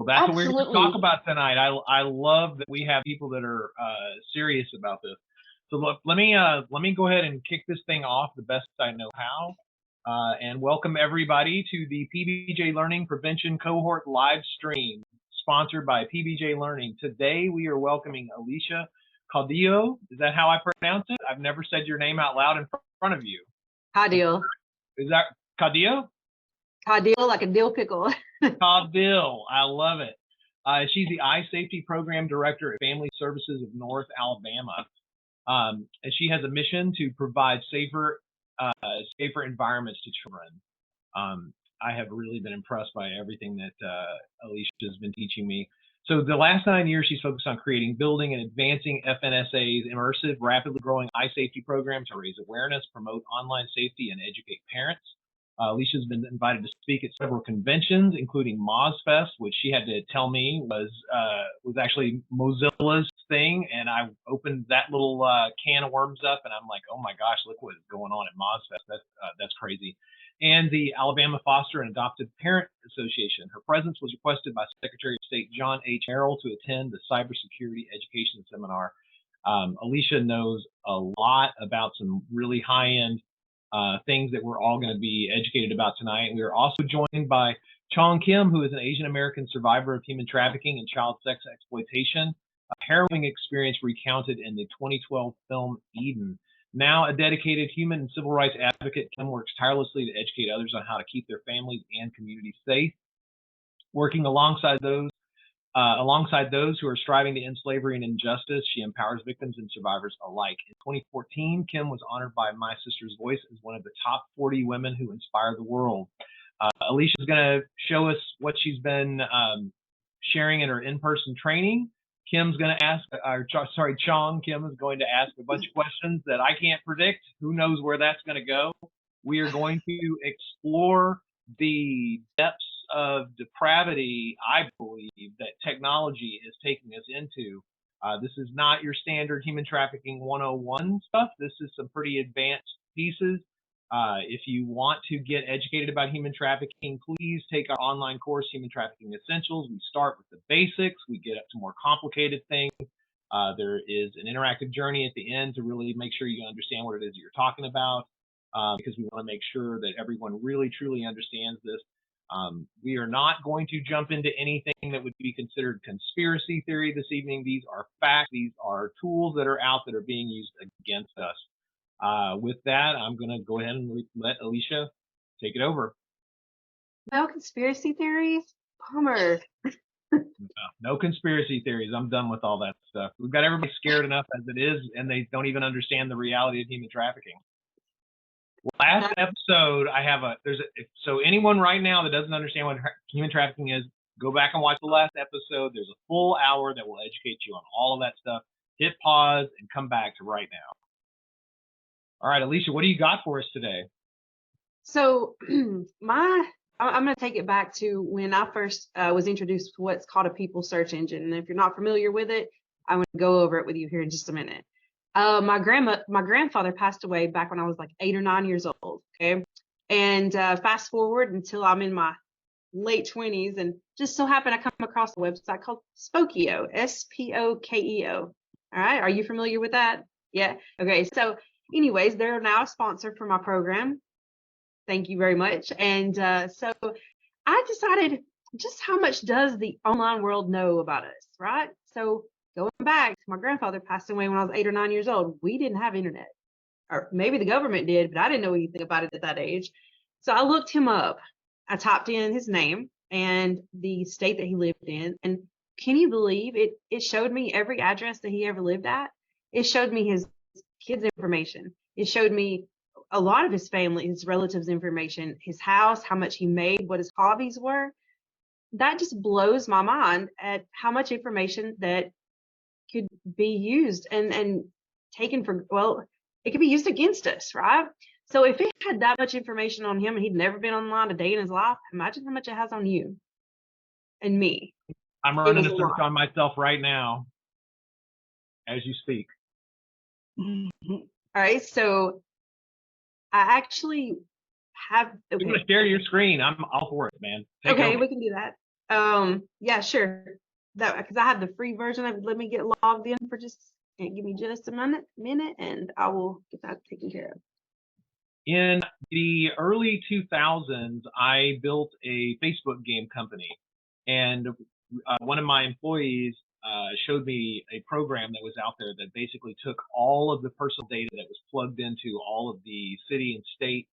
that's what we're going to Absolutely. talk about tonight. I love that we have people that are serious about this. So look, let me go ahead and kick this thing off the best I know how, and welcome everybody to the PBJ Learning Prevention Cohort live stream, sponsored by PBJ Learning. Today we are welcoming Alecia Caudillo. Is that how I pronounce it? I've never said your name out loud in front of you. Caudill. Is that Caudillo? Caudill, like a dill pickle. Caudill, I love it. She's the iSafety Program Director at Family Services of North Alabama. And she has a mission to provide safer environments to children. I have really been impressed by everything that Alecia has been teaching me. So the last 9 years, she's focused on creating, building, and advancing FSNA's immersive, rapidly growing iSafety program to raise awareness, promote online safety, and educate parents. Alecia's been invited to speak at several conventions, including Mozfest, which she had to tell me was actually Mozilla's thing, and I opened that little can of worms up, and I'm like, oh my gosh, look what is going on at Mozfest. That's crazy. And the Alabama Foster and Adoptive Parent Association. Her presence was requested by Secretary of State John H. Merrill to attend the cybersecurity education seminar. Alecia knows a lot about some really high-end things that we're all going to be educated about tonight. We are also joined by Chong Kim, who is an Asian American survivor of human trafficking and child sex exploitation, a harrowing experience recounted in the 2012 film Eden. Now a dedicated human and civil rights advocate, Kim works tirelessly to educate others on how to keep their families and communities safe. Working alongside those who are striving to end slavery and injustice, she empowers victims and survivors alike. In 2014, Kim was honored by My Sister's Voice as one of the top 40 women who inspire the world. Alecia is going to show us what she's been sharing in her in-person training. Chong Kim is going to ask a bunch of questions that I can't predict. Who knows where that's going to go? We are going to explore the depths of depravity, I believe, that technology is taking us into. This is not your standard human trafficking 101 stuff. This is some pretty advanced pieces. If you want to get educated about human trafficking, please take our online course, Human Trafficking Essentials. We start with the basics. We get up to more complicated things. There is an interactive journey at the end to really make sure you understand what it is that you're talking about, because we want to make sure that everyone really, truly understands this. We are not going to jump into anything that would be considered conspiracy theory this evening. These are facts. These are tools that are out that are being used against us. With that, I'm going to go ahead and let Alecia take it over. No conspiracy theories? Bummer. No conspiracy theories. I'm done with all that stuff. We've got everybody scared enough as it is, and they don't even understand the reality of human trafficking. Last episode, so anyone right now that doesn't understand what human trafficking is, go back and watch the last episode. There's a full hour that will educate you on all of that stuff. Hit pause and come back to right now. All right, Alecia, what do you got for us today? So I'm going to take it back to when I first was introduced to what's called a people search engine. And if you're not familiar with it, I'm going to go over it with you here in just a minute. My grandfather passed away back when I was like 8 or 9 years old. Okay. And fast forward until I'm in my late 20s, and just so happened I come across a website called Spokeo, Spokeo. All right. Are you familiar with that? Yeah. Okay. So anyways, they're now a sponsor for my program. Thank you very much. And so I decided, just how much does the online world know about us, right? So going back, my grandfather passed away when I was 8 or 9 years old. We didn't have internet, or maybe the government did, but I didn't know anything about it at that age. So I looked him up. I typed in his name and the state that he lived in. And can you believe it? It showed me every address that he ever lived at. It showed me his kids' information. It showed me a lot of his family, his relatives' information, his house, how much he made, what his hobbies were. That just blows my mind at how much information that could be used and taken for, well, it could be used against us, right? So if it had that much information on him and he'd never been online a day in his life, imagine how much it has on you and me. I'm running a search on myself right now as you speak. All right, so I actually have. Okay. You're going to share your screen. I'm all for it, man. Okay, we can do that. Yeah, sure. That because I have the free version of it. Let me get logged in for just give me just a minute, and I will get that taken care of. In the early 2000s, I built a Facebook game company, and one of my employees showed me a program that was out there that basically took all of the personal data that was plugged into all of the city and state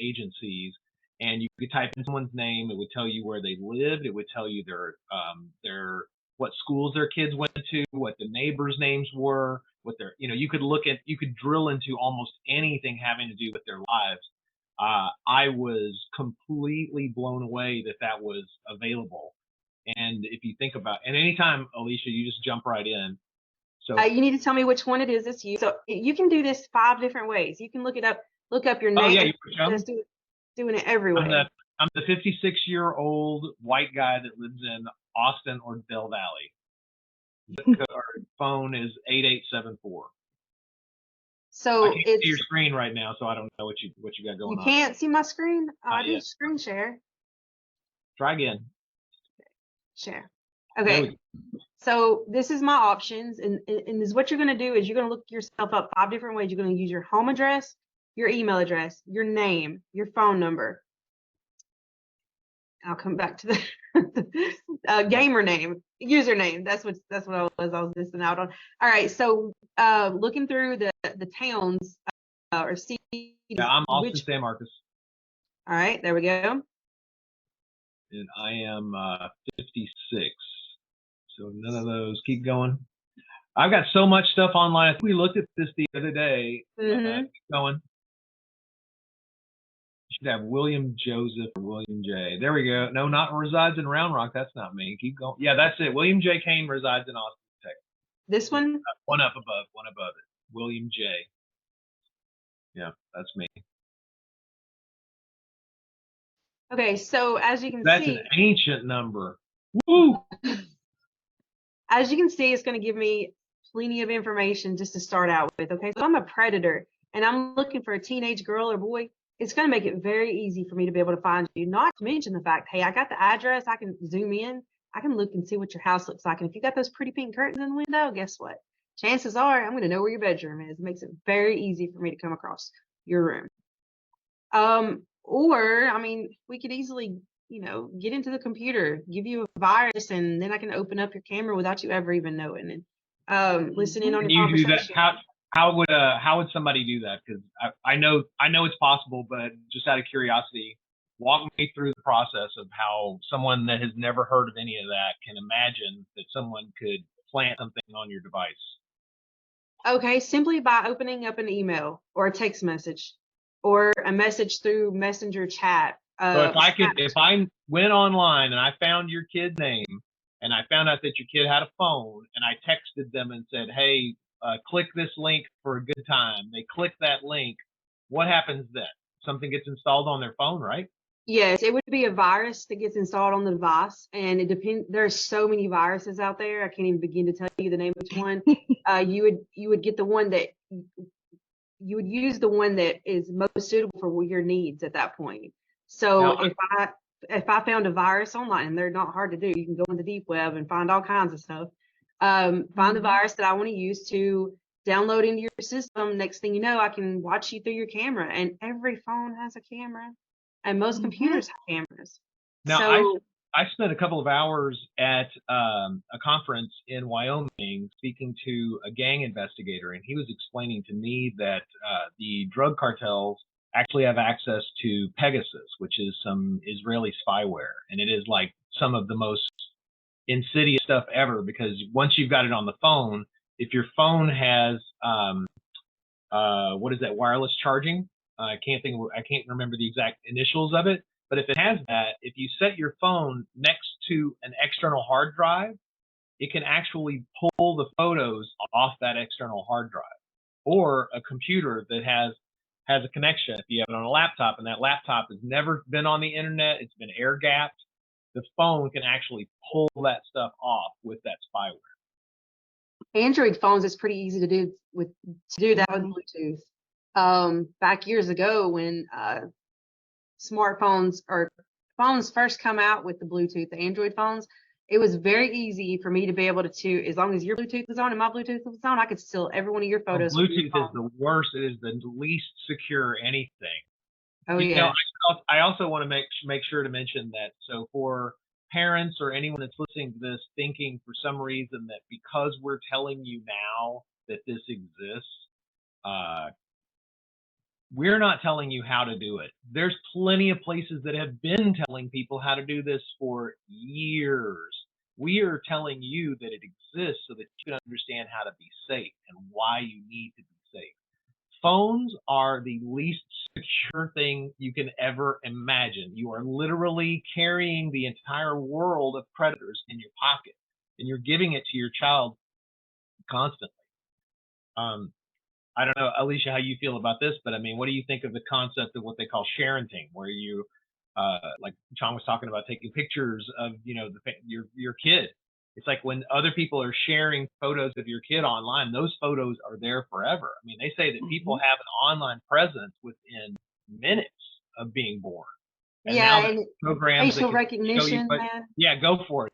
agencies, and you could type in someone's name. It would tell you where they lived. It would tell you their what schools their kids went to, what the neighbors' names were, what their, you could drill into almost anything having to do with their lives. I was completely blown away that that was available. And if you think about, and anytime, Alecia, you just jump right in. So you need to tell me which one it is that's you. So you can do this 5 different ways. You can look up your name. Oh yeah, you're doing it every way. I'm the 56-year-old white guy that lives in Austin or Del Valley. Our phone is 8874. So I can't see your screen right now, so I don't know what you got going on. You can't see my screen? I do screen share. Try again. Share. Okay. So this is my options, and this is what you're going to do is you're going to look yourself up 5 different ways. You're going to use your home address, your email address, your name, your phone number. I'll come back to the gamer name, username. That's what I was missing out on. All right. So looking through the towns or cities. Yeah, I'm Austin San Marcos. All right. There we go. And I am 56. So none of those. Keep going. I've got so much stuff online. I think we looked at this the other day. Keep going. You should have William Joseph or William J. There we go. No, not resides in Round Rock. That's not me. Keep going. Yeah, that's it. William J. Kane resides in Austin, Texas. This one? One above it. William J. Yeah, that's me. Okay, so as you can see, that's an ancient number. Woo! As you can see, it's going to give me plenty of information just to start out with. Okay, so I'm a predator and I'm looking for a teenage girl or boy. It's going to make it very easy for me to be able to find you. Not to mention the fact, hey, I got the address. I can zoom in. I can look and see what your house looks like. And if you got those pretty pink curtains in the window, guess what? Chances are I'm going to know where your bedroom is. It makes it very easy for me to come across your room. Or, I mean, we could easily, get into the computer, give you a virus, and then I can open up your camera without you ever even knowing, and listen in on your conversation. Do that? How would somebody do that? Because I know it's possible, but just out of curiosity, walk me through the process of how someone that has never heard of any of that can imagine that someone could plant something on your device. Okay, simply by opening up an email or a text message or a message through Messenger chat. So if I went online and I found your kid's name and I found out that your kid had a phone and I texted them and said, hey, click this link for a good time. They click that link. What happens then? Something gets installed on their phone, right? Yes, it would be a virus that gets installed on the device, and it depends. There's so many viruses out there. I can't even begin to tell you the name of each one. You would get the one that you would use the one that is most suitable for your needs at that point. So now, if I found a virus online, and they're not hard to do, you can go on the deep web and find all kinds of stuff. Find the virus that I want to use to download into your system. Next thing you know, I can watch you through your camera, and every phone has a camera. And most computers have cameras. Now, so, I spent a couple of hours at a conference in Wyoming speaking to a gang investigator, and he was explaining to me that the drug cartels actually have access to Pegasus, which is some Israeli spyware. And it is like some of the most insidious stuff ever, because once you've got it on the phone, if your phone has, what is that, wireless charging? I can't remember the exact initials of it, but if it has that, if you set your phone next to an external hard drive, it can actually pull the photos off that external hard drive. Or a computer that has a connection. If you have it on a laptop and that laptop has never been on the internet, it's been air gapped, the phone can actually pull that stuff off with that spyware. Android phones, it's pretty easy to do that with Bluetooth. Back years ago when smartphones or phones first come out with the Bluetooth, the Android phones, it was very easy for me to be able to, as long as your Bluetooth was on and my Bluetooth was on, I could steal every one of your Well, photos from your Bluetooth is phone. the worst. It is the least secure anything. Oh You know, yeah. I also want to make sure to mention that, so for parents or anyone that's listening to this thinking for some reason that because we're telling you now that this exists, uh, we're not telling you how to do it. There's plenty of places that have been telling people how to do this for years. We are telling you that it exists so that you can understand how to be safe and why you need to be safe. Phones are the least secure thing you can ever imagine. You are literally carrying the entire world of predators in your pocket, and you're giving it to your child constantly. I don't know, Alecia, how you feel about this, but I mean, what do you think of the concept of what they call sharenting, where you, like Chong was talking about, taking pictures of, you know, your kid. It's like when other people are sharing photos of your kid online, those photos are there forever. I mean, they say that people have an online presence within minutes of being born. And now Yeah, there's and programs that facial can show you, recognition, but man. yeah, go for it.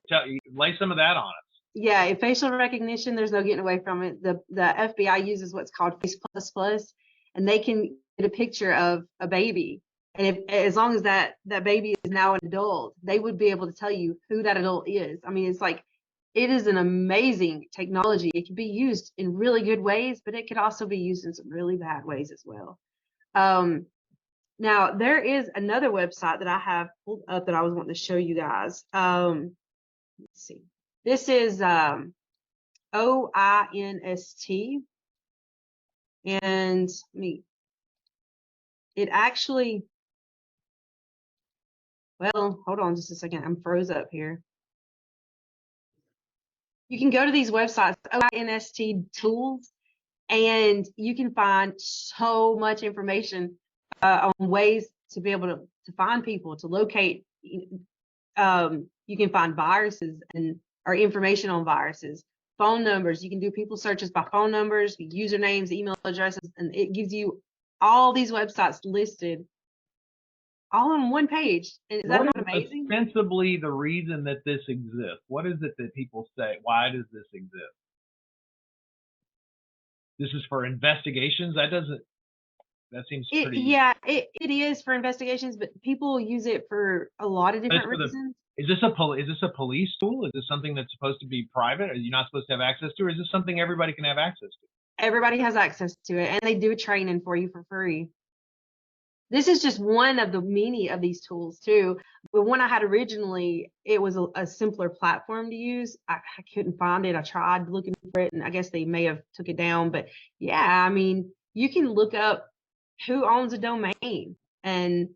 Lay some of that on us. Yeah, if facial recognition, there's no getting away from it. The FBI uses what's called Face Plus Plus, and they can get a picture of a baby. And if, as long as that baby is now an adult, they would be able to tell you who that adult is. I mean, it's like, it is an amazing technology. It can be used in really good ways, but it could also be used in some really bad ways as well. Now, there is another website that I have pulled up that I was wanting to show you guys. Let's see. This is OINST, and it actually, well, hold on just a second. I'm froze up here. You can go to these websites, OINST tools, and you can find so much information on ways to be able to find people, to locate. You can find viruses or information on viruses, phone numbers. You can do people searches by phone numbers, usernames, email addresses, and it gives you all these websites listed all on one page. And is that not amazing? Ostensibly the reason that this exists? What is it that people say? Why does this exist? This is for investigations? That seems pretty. Yeah, it is for investigations, but people use it for a lot of different reasons. Is this a police tool? Is this something that's supposed to be private? Are you not supposed to have access to? Or is this something everybody can have access to? Everybody has access to it, and they do training for you for free. This is just one of the many of these tools too. The one I had originally, it was a simpler platform to use. I couldn't find it. I tried looking for it, and I guess they may have took it down. But yeah, I mean, you can look up who owns a domain, and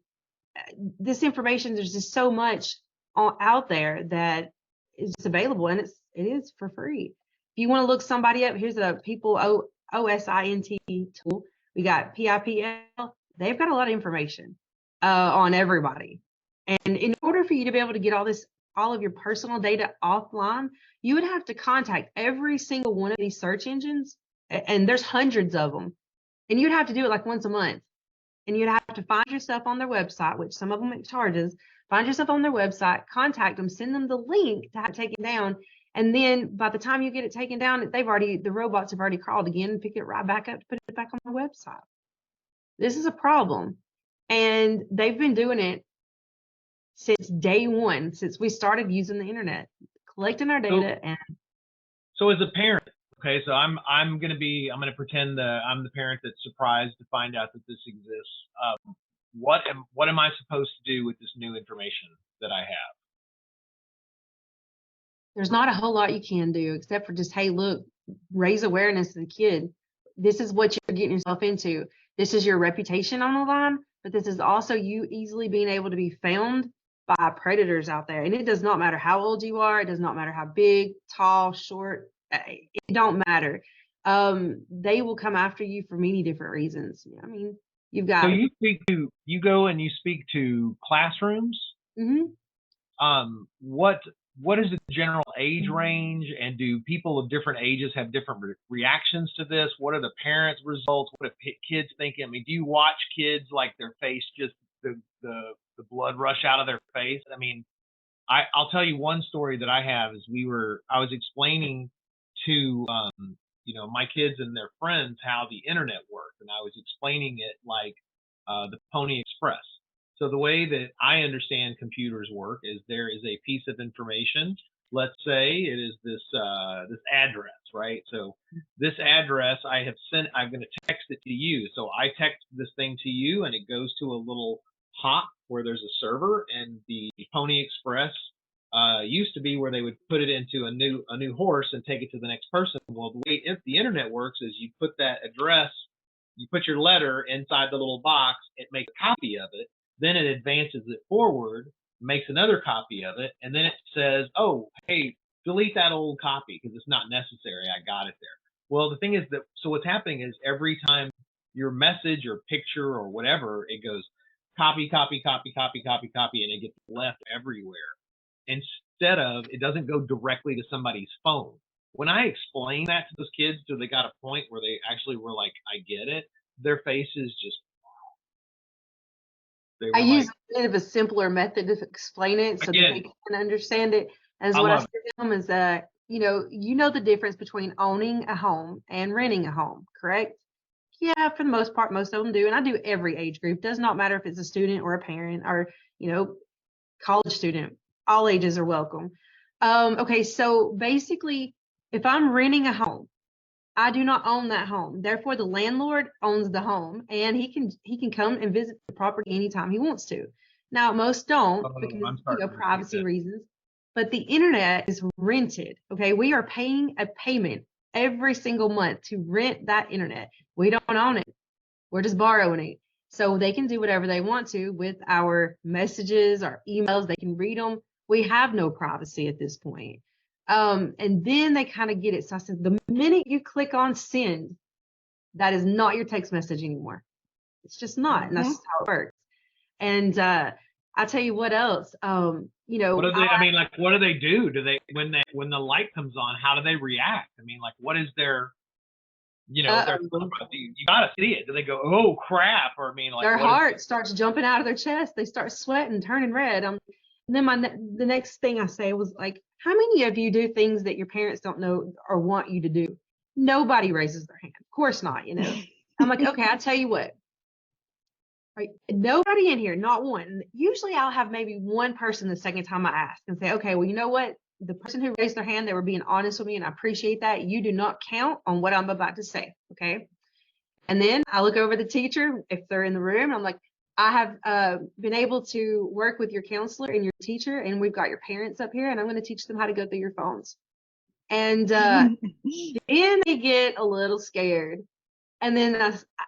this information, there's just so much out there that is just available, and it is for free. If you want to look somebody up, here's a people OSINT tool. We got PIPL. They've got a lot of information on everybody. And in order for you to be able to get all of your personal data offline, you would have to contact every single one of these search engines, and there's hundreds of them. And you'd have to do it like once a month. And you'd have to find yourself on their website, which some of them it charges. Find yourself on their website, contact them, send them the link to have it taken down. And then by the time you get it taken down, the robots have already crawled again and picked it right back up to put it back on the website. This is a problem. And they've been doing it since day one, since we started using the internet, collecting our data. So as a parent, okay, so I'm gonna pretend that I'm the parent that's surprised to find out that this exists. What am I supposed to do with this new information that I have? There's not a whole lot you can do except for just, hey, look, raise awareness to the kid. This is what you're getting yourself into. This is your reputation on the line, but this is also you easily being able to be found by predators out there. And it does not matter how old you are. It does not matter how big, tall, short. It don't matter. They will come after you for many different reasons. I mean, you've got. So you go and you speak to classrooms. Mm-hmm. What is the general age range, and do people of different ages have different reactions to this? What are the parents' results? What are kids thinking? I mean, do you watch kids like their face just the the blood rush out of their face. I mean, I'll tell you one story that I have is I was explaining to my kids and their friends how the internet worked, and I was explaining it like the Pony Express. So the way that I understand computers work is there is a piece of information. Let's say it is this address, right? So this address I'm going to text it to you. So I text this thing to you, and it goes to a little hop where there's a server, and the Pony Express used to be where they would put it into a new horse and take it to the next person. Well, the way the internet works is you put that address, you put your letter inside the little box, it makes a copy of it, then it advances it forward, makes another copy of it, and then it says, oh, hey, delete that old copy because it's not necessary. I got it there. Well, the thing is that, so what's happening is every time your message or picture or whatever, it goes copy, copy, copy, copy, copy, copy, and it gets left everywhere. Instead of, it doesn't go directly to somebody's phone. When I explained that to those kids till they got a point where they actually were like, I get it, their faces just, I use a bit of a simpler method to explain it so that they can understand it. As what I say to them is that, you know the difference between owning a home and renting a home, correct? Yeah, for the most part, most of them do. And I do every age group. Does not matter if it's a student or a parent or, college student. All ages are welcome. Okay, so basically, if I'm renting a home, I do not own that home. Therefore, the landlord owns the home, and he can come and visit the property anytime he wants to. Now, most don't because privacy reasons. But the internet is rented. Okay, we are paying a payment every single month to rent that internet. We don't own it. We're just borrowing it. So they can do whatever they want to with our messages, our emails. They can read them. We have no privacy at this point. And then they kind of get it. So I said, the minute you click on send, that is not your text message anymore. It's just not. And that's just how it works. And I'll tell you what else. What do they, what do they do? Do they, when the light comes on, how do they react? I mean, like, what is their, you gotta see it. Do they go, oh crap? Or I mean, like, their heart starts jumping out of their chest. They start sweating, turning red. And then the next thing I say was like, how many of you do things that your parents don't know or want you to do? Nobody raises their hand. Of course not, I'm like, okay, I'll tell you what. Right, nobody in here, not one. Usually I'll have maybe one person the second time I ask and say, okay, well, you know what? The person who raised their hand, they were being honest with me, and I appreciate that. You do not count on what I'm about to say, okay? And then I look over the teacher if they're in the room. I'm like, I have been able to work with your counselor and your teacher, and we've got your parents up here, and I'm going to teach them how to go through your phones. And then they get a little scared. And then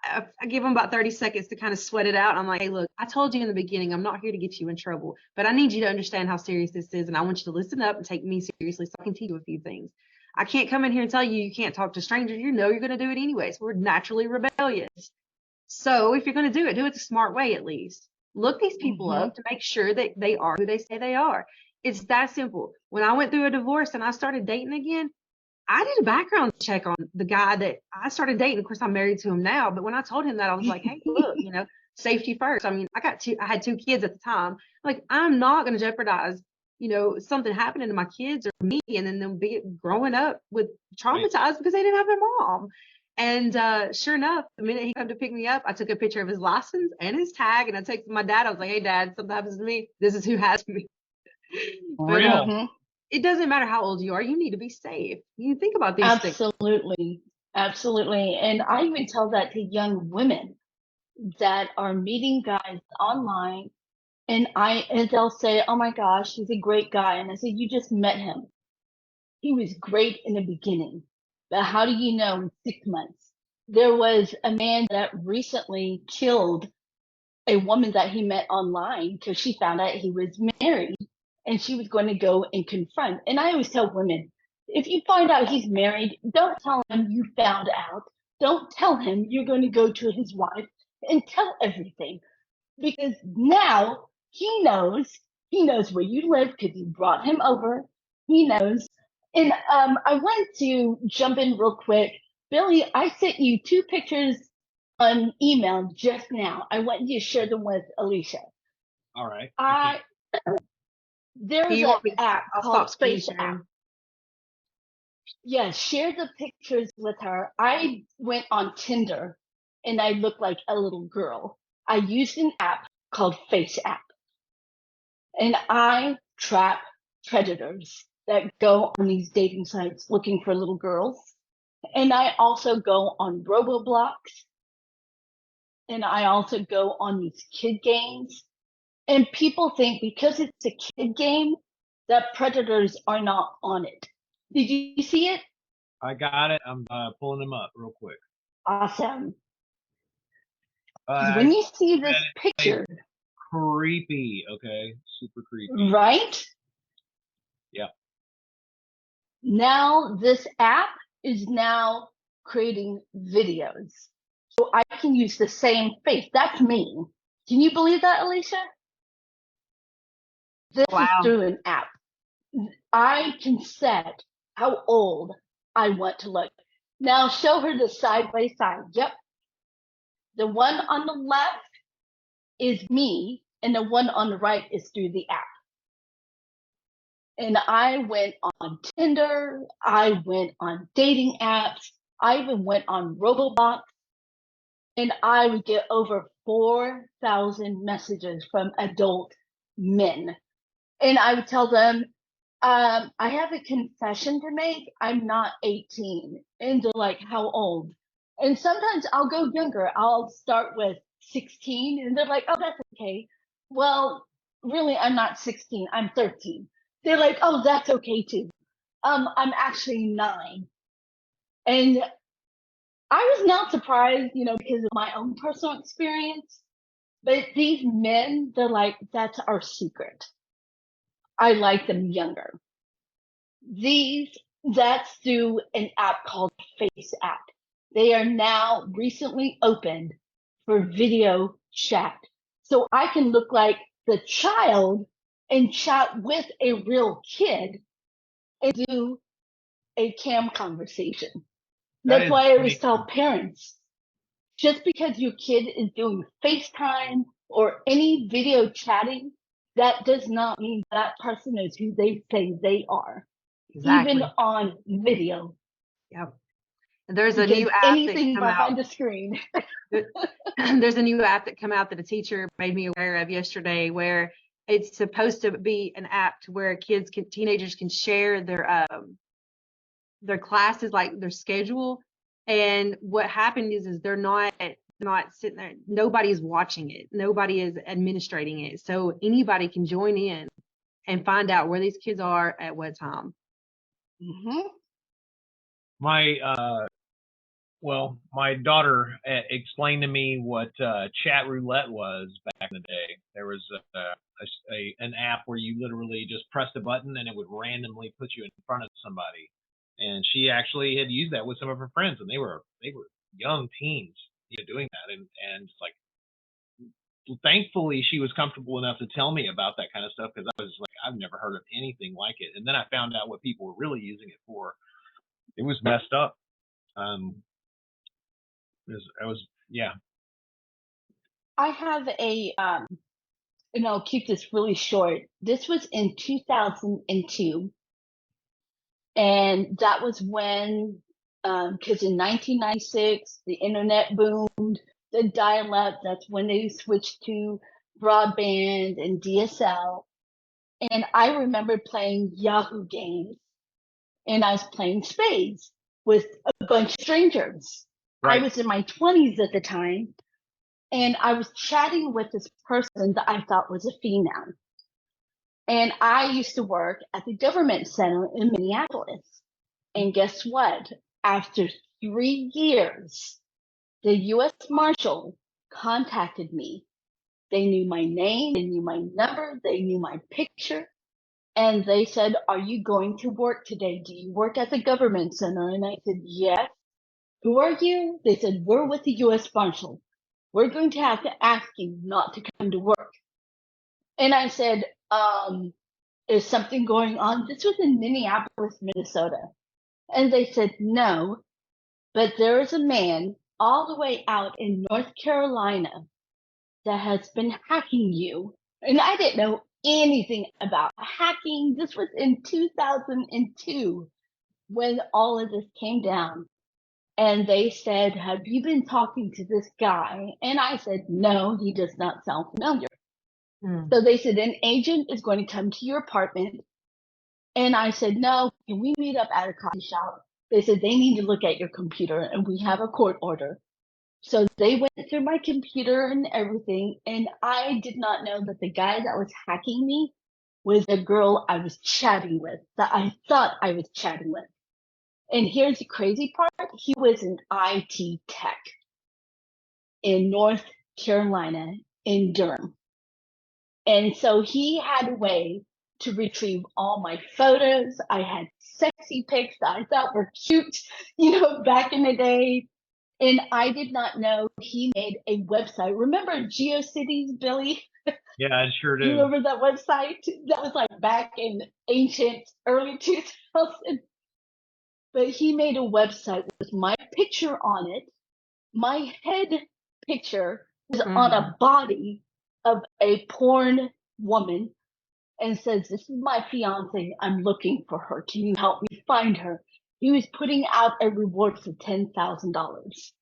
I give them about 30 seconds to kind of sweat it out. I'm like, hey, look, I told you in the beginning, I'm not here to get you in trouble, but I need you to understand how serious this is. And I want you to listen up and take me seriously so I can teach you a few things. I can't come in here and tell you can't talk to strangers. You're going to do it anyways. We're naturally rebellious. So if you're going to do it the smart way at least. Look these people up to make sure that they are who they say they are. It's that simple. When I went through a divorce and I started dating again, I did a background check on the guy that I started dating. Of course, I'm married to him now. But when I told him that, I was like, hey, look, safety first. I mean, I had 2 kids at the time. Like, I'm not going to jeopardize, something happening to my kids or me, and then them be growing up with traumatized because they didn't have their mom. And sure enough, the minute he came to pick me up, I took a picture of his license and his tag, and I texted my dad. I was like, hey, Dad, something happens to me. This is who has me. Real. It doesn't matter how old you are. You need to be safe. You think about these things. Absolutely. And I even tell that to young women that are meeting guys online, and they'll say, oh my gosh, he's a great guy. And I said, you just met him. He was great in the beginning, but how do you know in 6 months? There was a man that recently killed a woman that he met online because she found out he was married. And she was going to go and confront. And I always tell women, if you find out he's married, don't tell him you found out. Don't tell him you're going to go to his wife and tell everything. Because now he knows where you live because you brought him over. He knows. And I want to jump in real quick. Billy, I sent you 2 pictures on email just now. I want you to share them with Alecia. All right. There's Do you an want me? app I'll called stop screen Face App. sharing. Yeah, share the pictures with her. I went on Tinder and I looked like a little girl. I used an app called Face App. And I trap predators that go on these dating sites looking for little girls. And I also go on Roblox. And I also go on these kid games. And people think because it's a kid game that predators are not on it. Did you see it? I got it. I'm pulling them up real quick. Awesome. 'Cause when you see this picture, Creepy. Okay, super creepy. right? Yeah. Now this app is now creating videos. So I can use the same face. That's me. Can you believe that, Alecia? This is Wow. through an app. I can set how old I want to look. Now show her the side by side. Yep. The one on the left is me, and the one on the right is through the app. And I went on Tinder, I went on dating apps, I even went on Roblox, and I would get over 4,000 messages from adult men. And I would tell them, I have a confession to make. I'm not 18. And they're like, how old? And sometimes I'll go younger. I'll start with 16. And they're like, oh, that's okay. Well, really, I'm not 16. I'm 13. They're like, oh, that's okay too. I'm actually 9. And I was not surprised, because of my own personal experience. But these men, they're like, that's our secret. I like them younger. That's through an app called Face App. They are now recently opened for video chat. So I can look like the child and chat with a real kid and do a cam conversation. That's why I always tell parents, just because your kid is doing FaceTime or any video chatting, that does not mean that person is who they say they are. Exactly. Even on video. Yep. There's a Because new app anything that come behind out. the screen. There's a new app that come out that a teacher made me aware of yesterday, where it's supposed to be an app to where teenagers can share their classes, like their schedule. And what happened is they're not sitting there. Nobody's watching it. Nobody is administrating it. So anybody can join in and find out where these kids are at what time. Mm-hmm. My daughter explained to me what chat roulette was back in the day. There was an app where you literally just pressed a button and it would randomly put you in front of somebody. And she actually had used that with some of her friends, and they were young teens, doing that. And it's like, thankfully she was comfortable enough to tell me about that kind of stuff, because I was like, I've never heard of anything like it. And then I found out what people were really using it for. It was messed up. I have and I'll keep this really short. This was in 2002. And that was when, because in 1996, the internet boomed, the dial-up, that's when they switched to broadband and DSL. And I remember playing Yahoo games, and I was playing spades with a bunch of strangers. Right. I was in my 20s at the time, and I was chatting with this person that I thought was a female. And I used to work at the government center in Minneapolis. And guess what? After 3 years, the U.S. Marshal contacted me. They knew my name, they knew my number, they knew my picture. And they said, are you going to work today? Do you work at the government center? And I said, yes. Who are you? They said, we're with the U.S. Marshal. We're going to have to ask you not to come to work. And I said, is something going on? This was in Minneapolis, Minnesota. And they said, no, but there is a man all the way out in North Carolina that has been hacking you And I didn't know anything about hacking. This was in 2002 when all of this came down. And they said, have you been talking to this guy? And I said, no, he does not sound familiar. So they said, an agent is going to come to your apartment. And I said, no, can we meet up at a coffee shop? They said, they need to look at your computer and we have a court order. So they went through my computer and everything. And I did not know that the guy that was hacking me was a girl I was chatting with, that I thought I was chatting with. And here's the crazy part. He was an IT tech in North Carolina, in Durham. And so he had a way to retrieve all my photos. I had sexy pics that I thought were cute, back in the day. And I did not know he made a website. Remember GeoCities, Billy? Yeah, I sure do. You remember that website? That was like back in ancient early 2000s. But he made a website with my picture on it. My head picture was on a body of a porn woman and says, this is my fiance. I'm looking for her. Can you help me find her? He was putting out a reward for $10,000.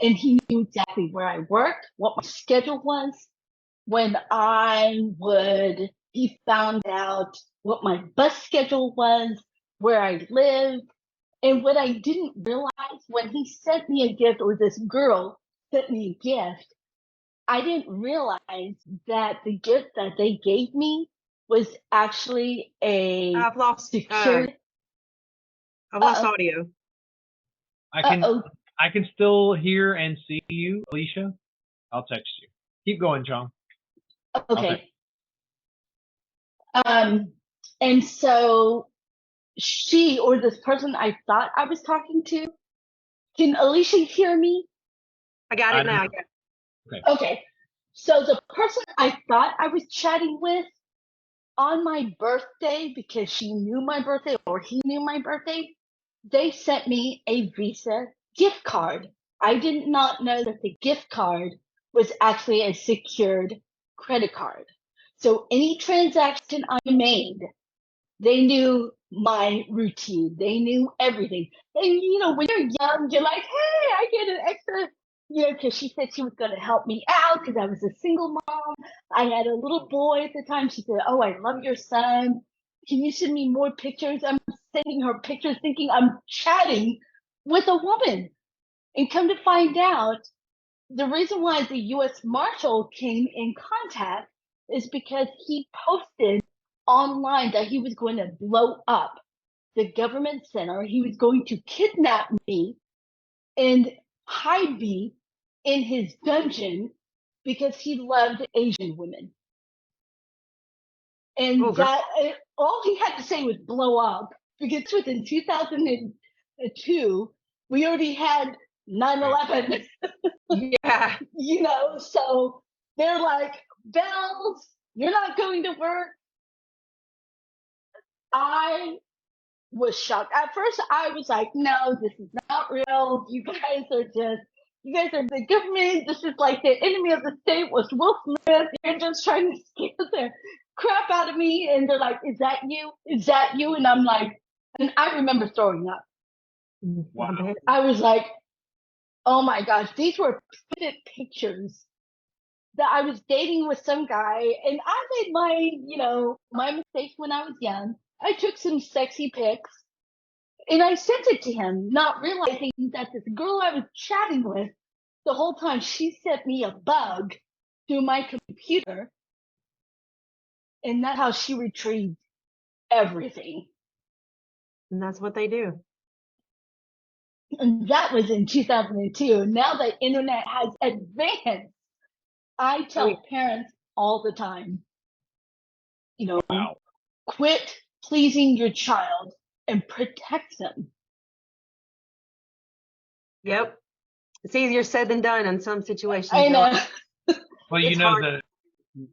And he knew exactly where I worked, what my schedule was, when he found out what my bus schedule was, where I lived. And what I didn't realize when he sent me a gift, or this girl sent me a gift, I didn't realize that the gift that they gave me was actually I've lost secured. I've lost audio. I can still hear and see you, Alecia. I'll text you. Keep going, Chong. Okay. And so she, or this person I thought I was talking to, can Alecia hear me? I got it now. Okay. So the person I thought I was chatting with on my birthday, because she knew my birthday or he knew my birthday, they sent me a Visa gift card. I did not know that the gift card was actually a secured credit card. So any transaction I made, they knew my routine. They knew everything. And, when you're young, you're like, hey, I get an extra, because she said she was going to help me out because I was a single mom. I had a little boy at the time. She said, oh, I love your son. Can you send me more pictures? I'm sending her pictures thinking I'm chatting with a woman. And come to find out, the reason why the U.S. Marshal came in contact is because he posted online that he was going to blow up the government center. He was going to kidnap me and hide me in his dungeon because he loved Asian women. And all he had to say was blow up, because within 2002, we already had 9/11. Yeah. So they're like, Bells, you're not going to work. I was shocked. At first, I was like, no, this is not real. You guys are the government. This is like the enemy of the state was Will Smith. You're just trying to scare the crap out of me. And they're like, is that you? Is that you? And I'm like, and I remember throwing up. Wow. I was like, oh my gosh, these were printed pictures that I was dating with some guy. And I made my mistakes when I was young. I took some sexy pics and I sent it to him, not realizing that this girl I was chatting with the whole time, she sent me a bug through my computer. And that's how she retrieved everything. And that's what they do. And that was in 2002. Now the internet has advanced. I tell parents all the time, Wow. quit pleasing your child and protect them. Yep. It's easier said than done in some situations. I know. Well, that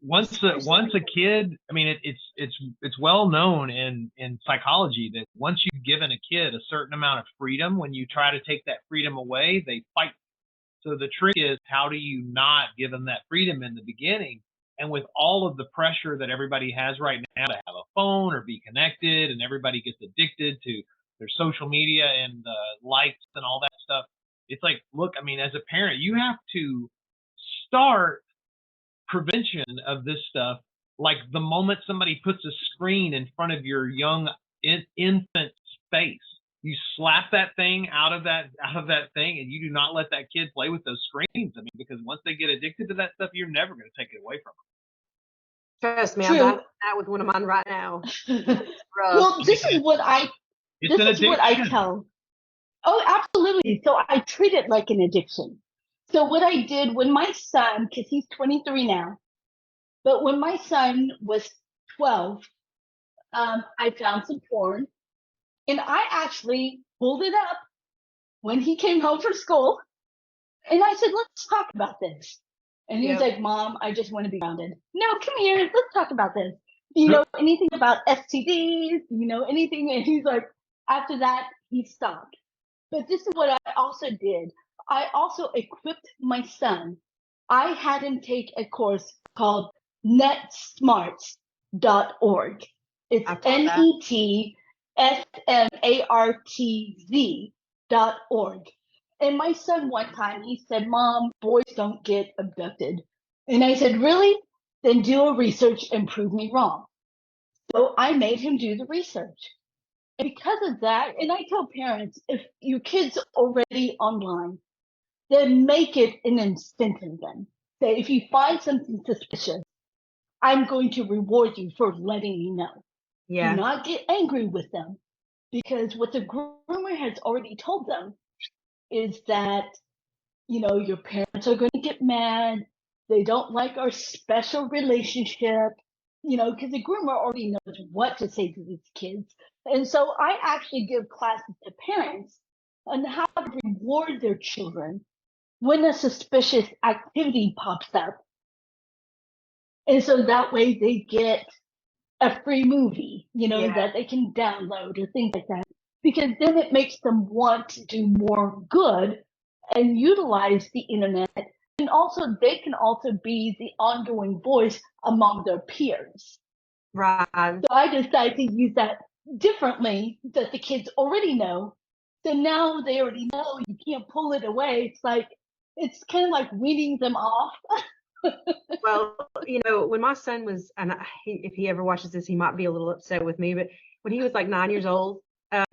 once a kid, I mean, it's well known in psychology that once you've given a kid a certain amount of freedom, when you try to take that freedom away, they fight. So the trick is, how do you not give them that freedom in the beginning? And with all of the pressure that everybody has right now to have a phone or be connected, and everybody gets addicted to their social media and likes and all that stuff, it's like, look, I mean, as a parent, you have to start prevention of this stuff. Like the moment somebody puts a screen in front of your young infant's face, you slap that thing out of that thing, and you do not let that kid play with those screens. I mean, because once they get addicted to that stuff, you're never going to take it away from them. Trust me, True. I'm doing that with one of mine right now. Well, this is what I It's an addiction. what I tell. Oh, absolutely. So I treat it like an addiction. So what I did when my son, because he's 23 now, but when my son was 12, I found some porn, and I actually pulled it up when he came home from school, and I said, "Let's talk about this." And he was like, "Mom, I just want to be grounded." No, come here. Let's talk about this. Do you know anything about STDs? Do you know anything? And he's like, after that, he stopped. But this is what I also did. I also equipped my son. I had him take a course called netsmarts.org. It's netsmartz.org. And my son one time, he said, "Mom, boys don't get abducted." And I said, "Really? Then do a research and prove me wrong." So I made him do the research. And because of that, and I tell parents, if your kid's already online, then make it an incentive then. Say, if you find something suspicious, I'm going to reward you for letting me know. Yeah. Do not get angry with them, because what the groomer has already told them is that, your parents are going to get mad. They don't like our special relationship, because the groomer already knows what to say to these kids. And so I actually give classes to parents on how to reward their children when a suspicious activity pops up. And so that way they get a free movie, that they can download or things like that. Because then it makes them want to do more good and utilize the internet. And also they can also be the ongoing voice among their peers. Right. So I decided to use that differently, that the kids already know. So now they already know you can't pull it away. It's kind of like weaning them off. Well, when my son was, and if he ever watches this, he might be a little upset with me, but when he was like 9 years old,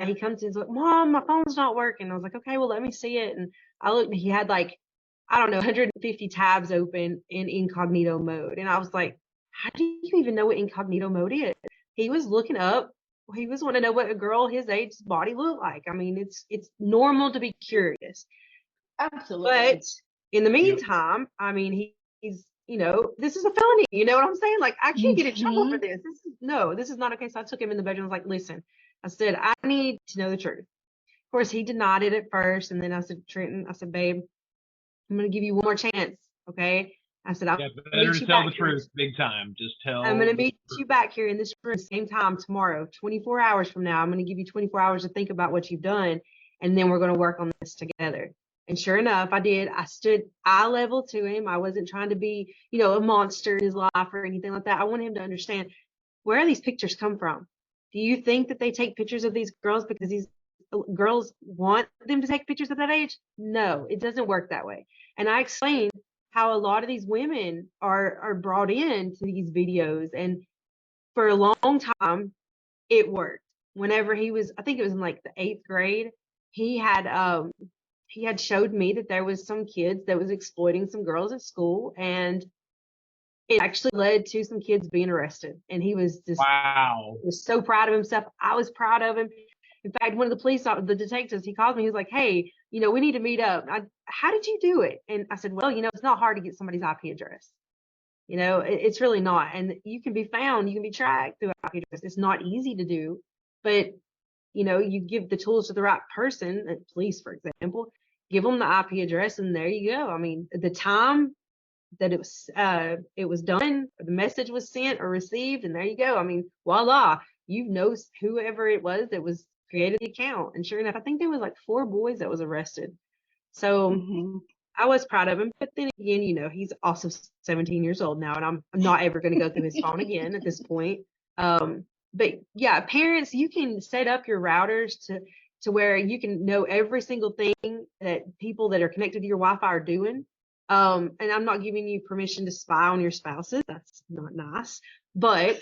he comes in and he's like, "Mom, my phone's not working." I was like, "Okay, well, let me see it." And I looked, and he had 150 tabs open in incognito mode. And I was like, "How do you even know what incognito mode is?" He was looking up. He was wanting to know what a girl his age's body looked like. I mean, it's normal to be curious. Absolutely. But in the meantime, I mean, he's, this is a felony. You know what I'm saying? Like, I can't get in trouble for this. This is not okay. So I took him in the bedroom. I was like, "Listen," I said, "I need to know the truth." Of course, he denied it at first. And then I said, "Trenton," I said, "Babe, I'm going to give you one more chance. Okay." I said, "I'll better to tell the truth big time. Just tell. I'm going to meet you back here in this room same time tomorrow, 24 hours from now. I'm going to give you 24 hours to think about what you've done. And then we're going to work on this together." And sure enough, I did. I stood eye level to him. I wasn't trying to be, a monster in his life or anything like that. I want him to understand, where these pictures come from. Do you think that they take pictures of these girls because these girls want them to take pictures at that age? No, it doesn't work that way. And I explained how a lot of these women are brought into these videos. And for a long time, it worked. Whenever he was, I think it was in like the 8th grade, he had showed me that there was some kids that was exploiting some girls at school, and it actually led to some kids being arrested. And he was just, was so proud of himself. I was proud of him. In fact, one of the detectives, he called me. He was like, "Hey, we need to meet up." How did you do it? And I said, "Well, it's not hard to get somebody's IP address. It's really not. And you can be found, you can be tracked through IP address. It's not easy to do, but you give the tools to the right person, police, for example, give them the IP address, and there you go. I mean, the time that it was done, or the message was sent or received, and there you go. I mean, voila, whoever it was that was created the account. And sure enough, I think there was like 4 boys that was arrested. So I was proud of him, but then again, you know, he's also 17 years old now, and I'm not ever going to go through his phone again at this point. But yeah, parents, you can set up your routers to where you can know every single thing that people that are connected to your Wi-Fi are doing. And I'm not giving you permission to spy on your spouses. That's not nice. But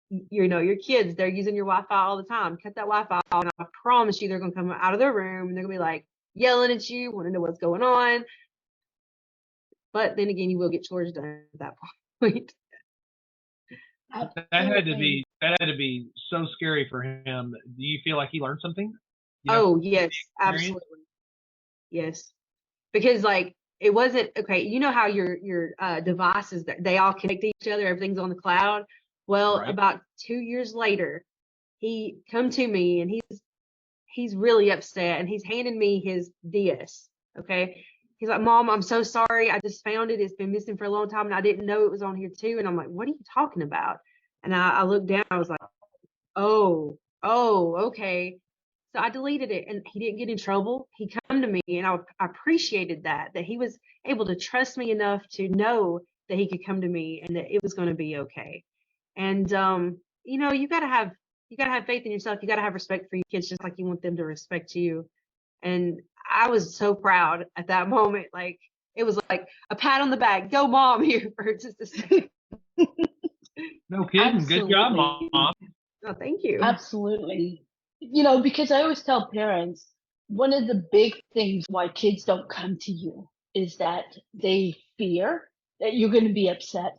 you know, your kids, they're using your Wi-Fi all the time. Cut that Wi-Fi off, and I promise you they're going to come out of their room and they're going to be like yelling at you, want to know what's going on. But then again, you will get chores done at that point. That had to be so scary for him. Do you feel like he learned something? You know, Oh, yes, absolutely. Yes. Because like it wasn't okay, you know how your devices, they all connect to each other, everything's on the cloud. Well, right? about 2 years later, he come to me and he's really upset and he's handing me his DS. Okay. He's like, Mom, I'm so sorry. I just found it. It's been missing for a long time and I didn't know it was on here too. And I'm like, what are you talking about? And I looked down, I was like, oh, okay. So I deleted it and he didn't get in trouble. He come to me and I appreciated that he was able to trust me enough to know that he could come to me and that it was going to be okay. And you know, you gotta have faith in yourself. You gotta have respect for your kids just like you want them to respect you. And I was so proud at that moment. Like it was like a pat on the back. Go mom here for just a second. No kidding. Good job, Absolutely. Mom. Oh, thank you. Absolutely. You know, because I always tell parents, one of the big things why kids don't come to you is that they fear that you're going to be upset.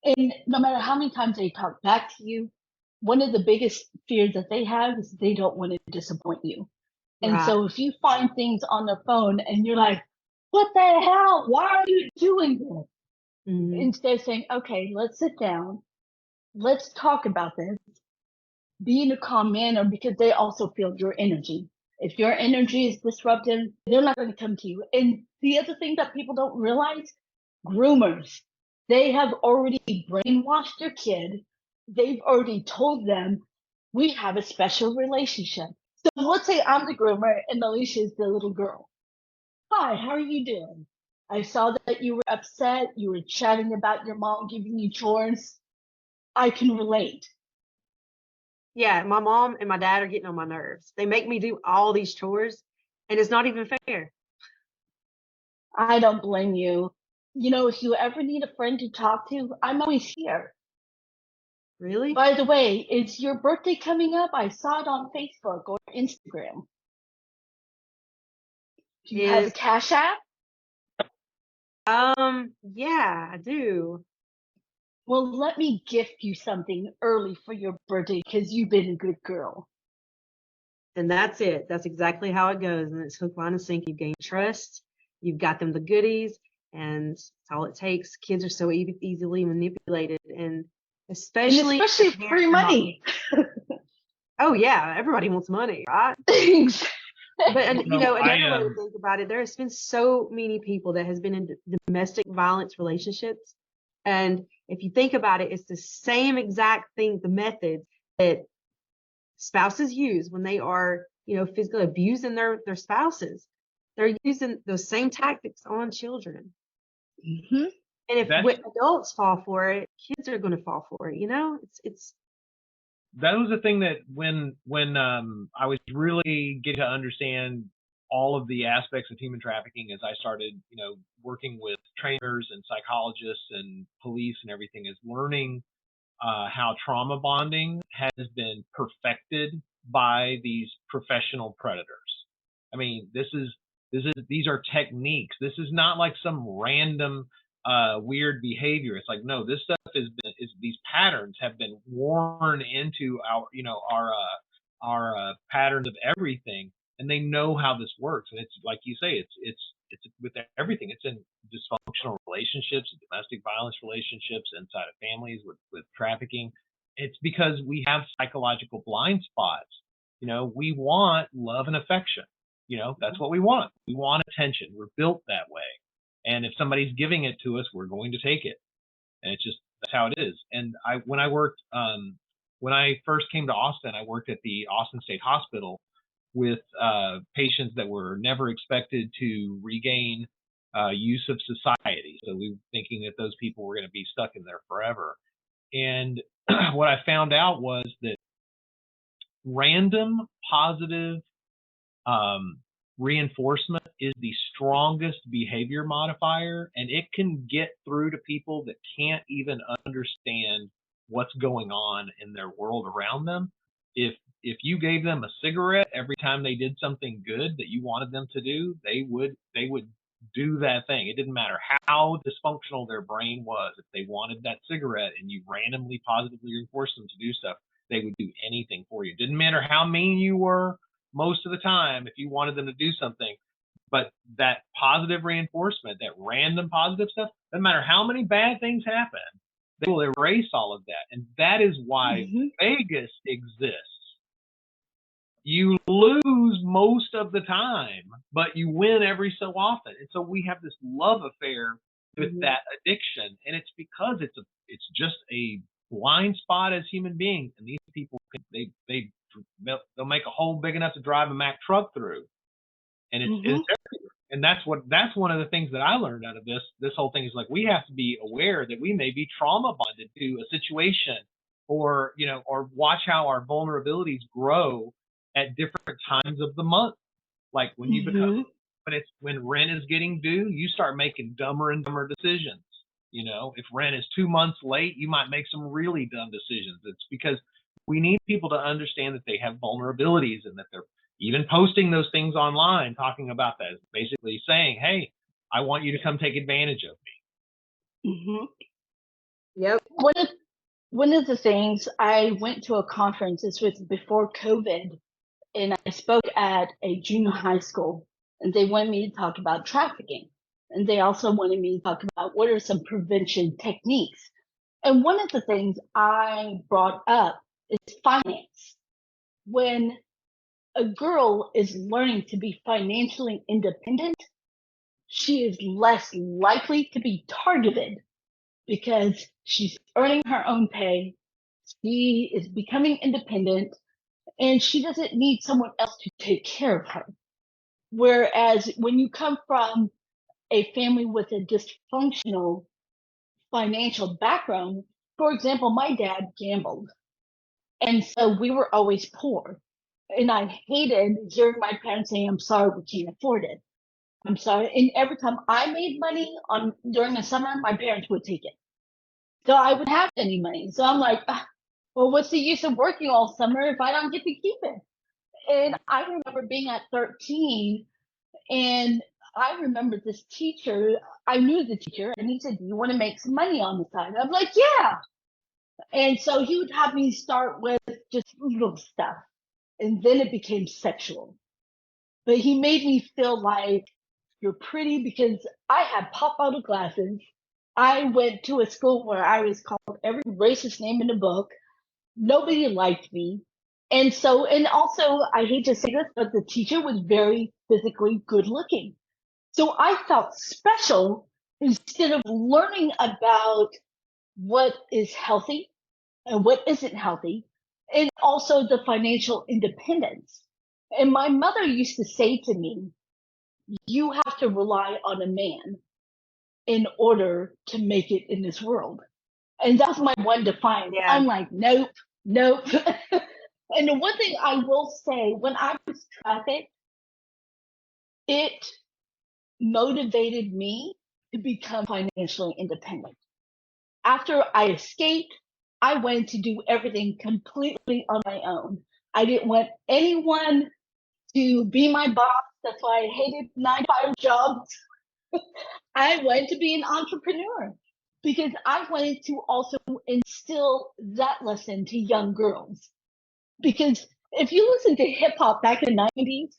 And no matter how many times they talk back to you, one of the biggest fears that they have is they don't want to disappoint you. And Right. so if you find things on the phone and you're like, what the hell? Why are you doing this? Mhm. Instead of saying, okay, let's sit down. Let's talk about this. Be in a calm manner because they also feel your energy. If your energy is disruptive, they're not going to come to you. And the other thing that people don't realize, groomers, they have already brainwashed their kid. They've already told them, we have a special relationship. So let's say I'm the groomer and Alicia is the little girl. Hi, how are you doing? I saw that you were upset. You were chatting about your mom giving you chores. I can relate. Yeah, my mom and my dad are getting on my nerves. They make me do all these chores and it's not even fair. I don't blame you. You know, if you ever need a friend to talk to, I'm always here. Really? By the way, is your birthday coming up? I saw it on Facebook or Instagram. Do you have a Is Cash App? yeah, I do. Well, let me gift you something early for your birthday because you've been a good girl. And that's it. That's exactly how it goes. And it's hook, line, and sink. You gain trust. You've got them the goodies, and that's all it takes. Kids are so easily manipulated, and especially And free money. Oh yeah, everybody wants money, right? Thanks. But and you know, another way I to think about it, there has been so many people that has been in domestic violence relationships, and if you think about it, it's the same exact thing, the methods that spouses use when they are, you know, physically abusing their spouses. They're using those same tactics on children. Mm-hmm. And if That's adults fall for it, kids are going to fall for it. You know, it's that was the thing that when I was really getting to understand all of the aspects of human trafficking as I started, you know, working with trainers and psychologists and police and everything, is learning how trauma bonding has been perfected by these professional predators. I mean, these are techniques. This is not like some random weird behavior. It's like, no, this stuff is these patterns have been worn into our, you know, our patterns of everything, and they know how this works. And it's like you say, it's with everything. It's in dysfunctional relationships, domestic violence relationships, inside of families, with trafficking. It's because we have psychological blind spots. You know, we want love and affection. You know, that's what we want. We want attention. We're built that way. And if somebody's giving it to us, we're going to take it. And it's just, that's how it is. And when I worked, when I first came to Austin, I worked at the Austin State Hospital with patients that were never expected to regain use of society. So we were thinking that those people were going to be stuck in there forever. And what I found out was that random positive reinforcement is the strongest behavior modifier, and it can get through to people that can't even understand what's going on in their world around them. If you gave them a cigarette every time they did something good that you wanted them to do, they would do that thing. It didn't matter how dysfunctional their brain was. If they wanted that cigarette and you randomly positively reinforced them to do stuff, they would do anything for you. Didn't matter how mean you were most of the time if you wanted them to do something. But that positive reinforcement, that random positive stuff, doesn't matter how many bad things happen, they will erase all of that. And that is why Vegas exists. You lose most of the time, but you win every so often. And so we have this love affair with that addiction, and it's because it's just a blind spot as human beings. And these people, they'll make a hole big enough to drive a Mack truck through, and it's everywhere. And that's one of the things that I learned out of this whole thing is like we have to be aware that we may be trauma bonded to a situation, or watch how our vulnerabilities grow at different times of the month. Like when you become, when rent is getting due, you start making dumber and dumber decisions. If rent is 2 months late, you might make some really dumb decisions. It's because we need people to understand that they have vulnerabilities and that they're even posting those things online, talking about that, basically saying, hey, I want you to come take advantage of me. Yep. One of the things, I went to a conference, this was before COVID, and I spoke at a junior high school, and they wanted me to talk about trafficking. And they also wanted me to talk about what are some prevention techniques. And one of the things I brought up is finance. When a girl is learning to be financially independent, she is less likely to be targeted because she's earning her own pay, she is becoming independent, and she doesn't need someone else to take care of her. Whereas when you come from a family with a dysfunctional financial background, for example, my dad gambled. And so we were always poor. And I hated hearing my parents say, I'm sorry, we can't afford it. I'm sorry. And every time I made money during the summer, my parents would take it. So I wouldn't have any money. So I'm like, well, what's the use of working all summer if I don't get to keep it? And I remember being at 13, and I remember this teacher, I knew the teacher, and he said, do you want to make some money on the side? I'm like, yeah. And so he would have me start with just little stuff, and then it became sexual. But he made me feel like you're pretty because I had pop-out glasses. I went to a school where I was called every racist name in the book. Nobody liked me. And also, I hate to say this, but the teacher was very physically good looking. So I felt special instead of learning about what is healthy and what isn't healthy, and also the financial independence. And my mother used to say to me, you have to rely on a man in order to make it in this world. And that's my one defiance. Yeah. I'm like, nope. And the one thing I will say, when I was trafficked, it motivated me to become financially independent. After I escaped, I went to do everything completely on my own. I didn't want anyone to be my boss. That's why I hated 9-to-5 jobs. I wanted to be an entrepreneur because I wanted to also instill that lesson to young girls. Because if you listen to hip hop back in the 90s,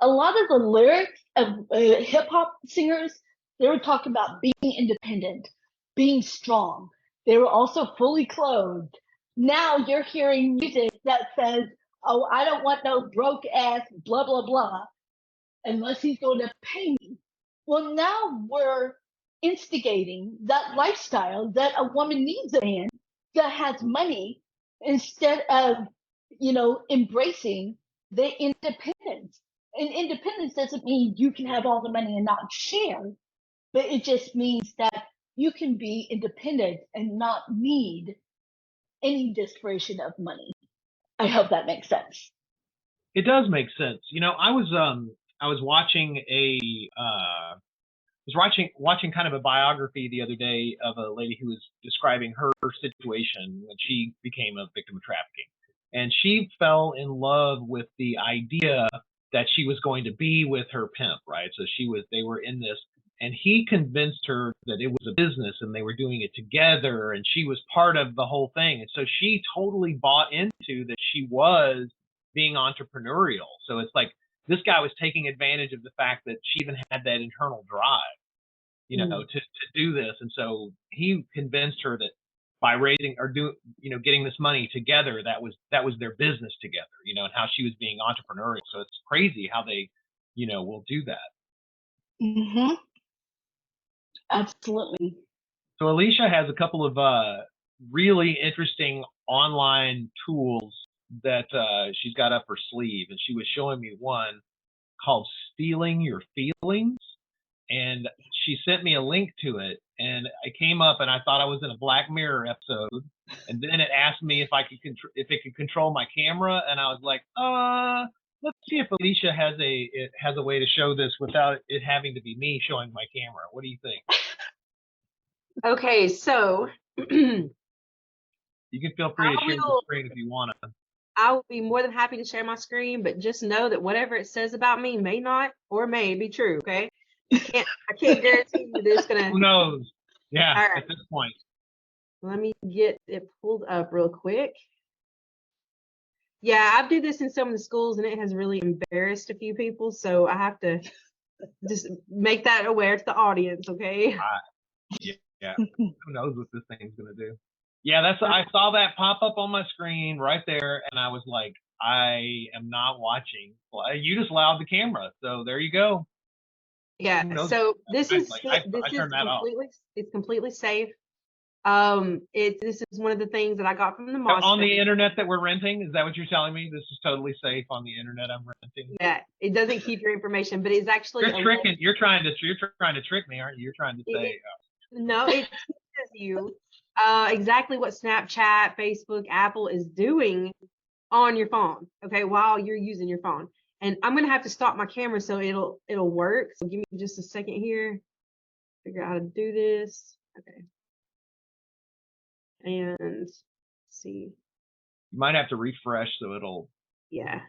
a lot of the lyrics of hip hop singers, they were talking about being independent, being strong. They were also fully clothed. Now you're hearing music that says, oh, I don't want no broke ass, blah, blah, blah, unless he's going to pay me. Well, now we're instigating that lifestyle that a woman needs a man that has money instead of, embracing the independence. And independence doesn't mean you can have all the money and not share. but it just means that you can be independent and not need any desperation of money. I hope that makes sense. It does make sense. You know, I was watching watching kind of a biography the other day of a lady who was describing her situation when she became a victim of trafficking. And she fell in love with the idea that she was going to be with her pimp, right? So they were in this, and he convinced her that it was a business and they were doing it together and she was part of the whole thing. And so she totally bought into that she was being entrepreneurial. So it's like this guy was taking advantage of the fact that she even had that internal drive, you know, to do this. And so he convinced her that by raising or getting this money together, that was their business together, you know, and how she was being entrepreneurial. So it's crazy how they, will do that. Mm-hmm. Absolutely. So Alecia has a couple of really interesting online tools that she's got up her sleeve, and she was showing me one called Stealing Your Feelings, and she sent me a link to it, and I came up and I thought I was in a Black Mirror episode, and then it asked me if it could control my camera, and I was like, let's see if Alecia has a way to show this without it having to be me showing my camera. What do you think? Okay, so You can feel free to share the will- screen if you want to. I will be more than happy to share my screen, but just know that whatever it says about me may not or may be true. Okay, I can't guarantee you that it's gonna. Who knows? Yeah, All right. at this point. Let me get it pulled up real quick. Yeah, I do this in some of the schools, and it has really embarrassed a few people. So I have to just make that aware to the audience. Okay. Yeah. Who knows what this thing's gonna do? Yeah, I saw that pop up on my screen right there, and I was like, I am not watching. Well, you just allowed the camera, so there you go. Yeah. So this is completely safe. This is one of the things that I got from the Mozfest. On the internet that we're renting, is that what you're telling me? This is totally safe on the internet I'm renting. Yeah, it doesn't keep your information, but it's actually You're trying to trick me, aren't you? You're trying to say no, it teaches you exactly what Snapchat, Facebook, Apple is doing on your phone, okay, while you're using your phone. And I'm gonna have to stop my camera so it'll work. So give me just a second here. Figure out how to do this. Okay. And let's see. You might have to refresh so it'll. Yeah.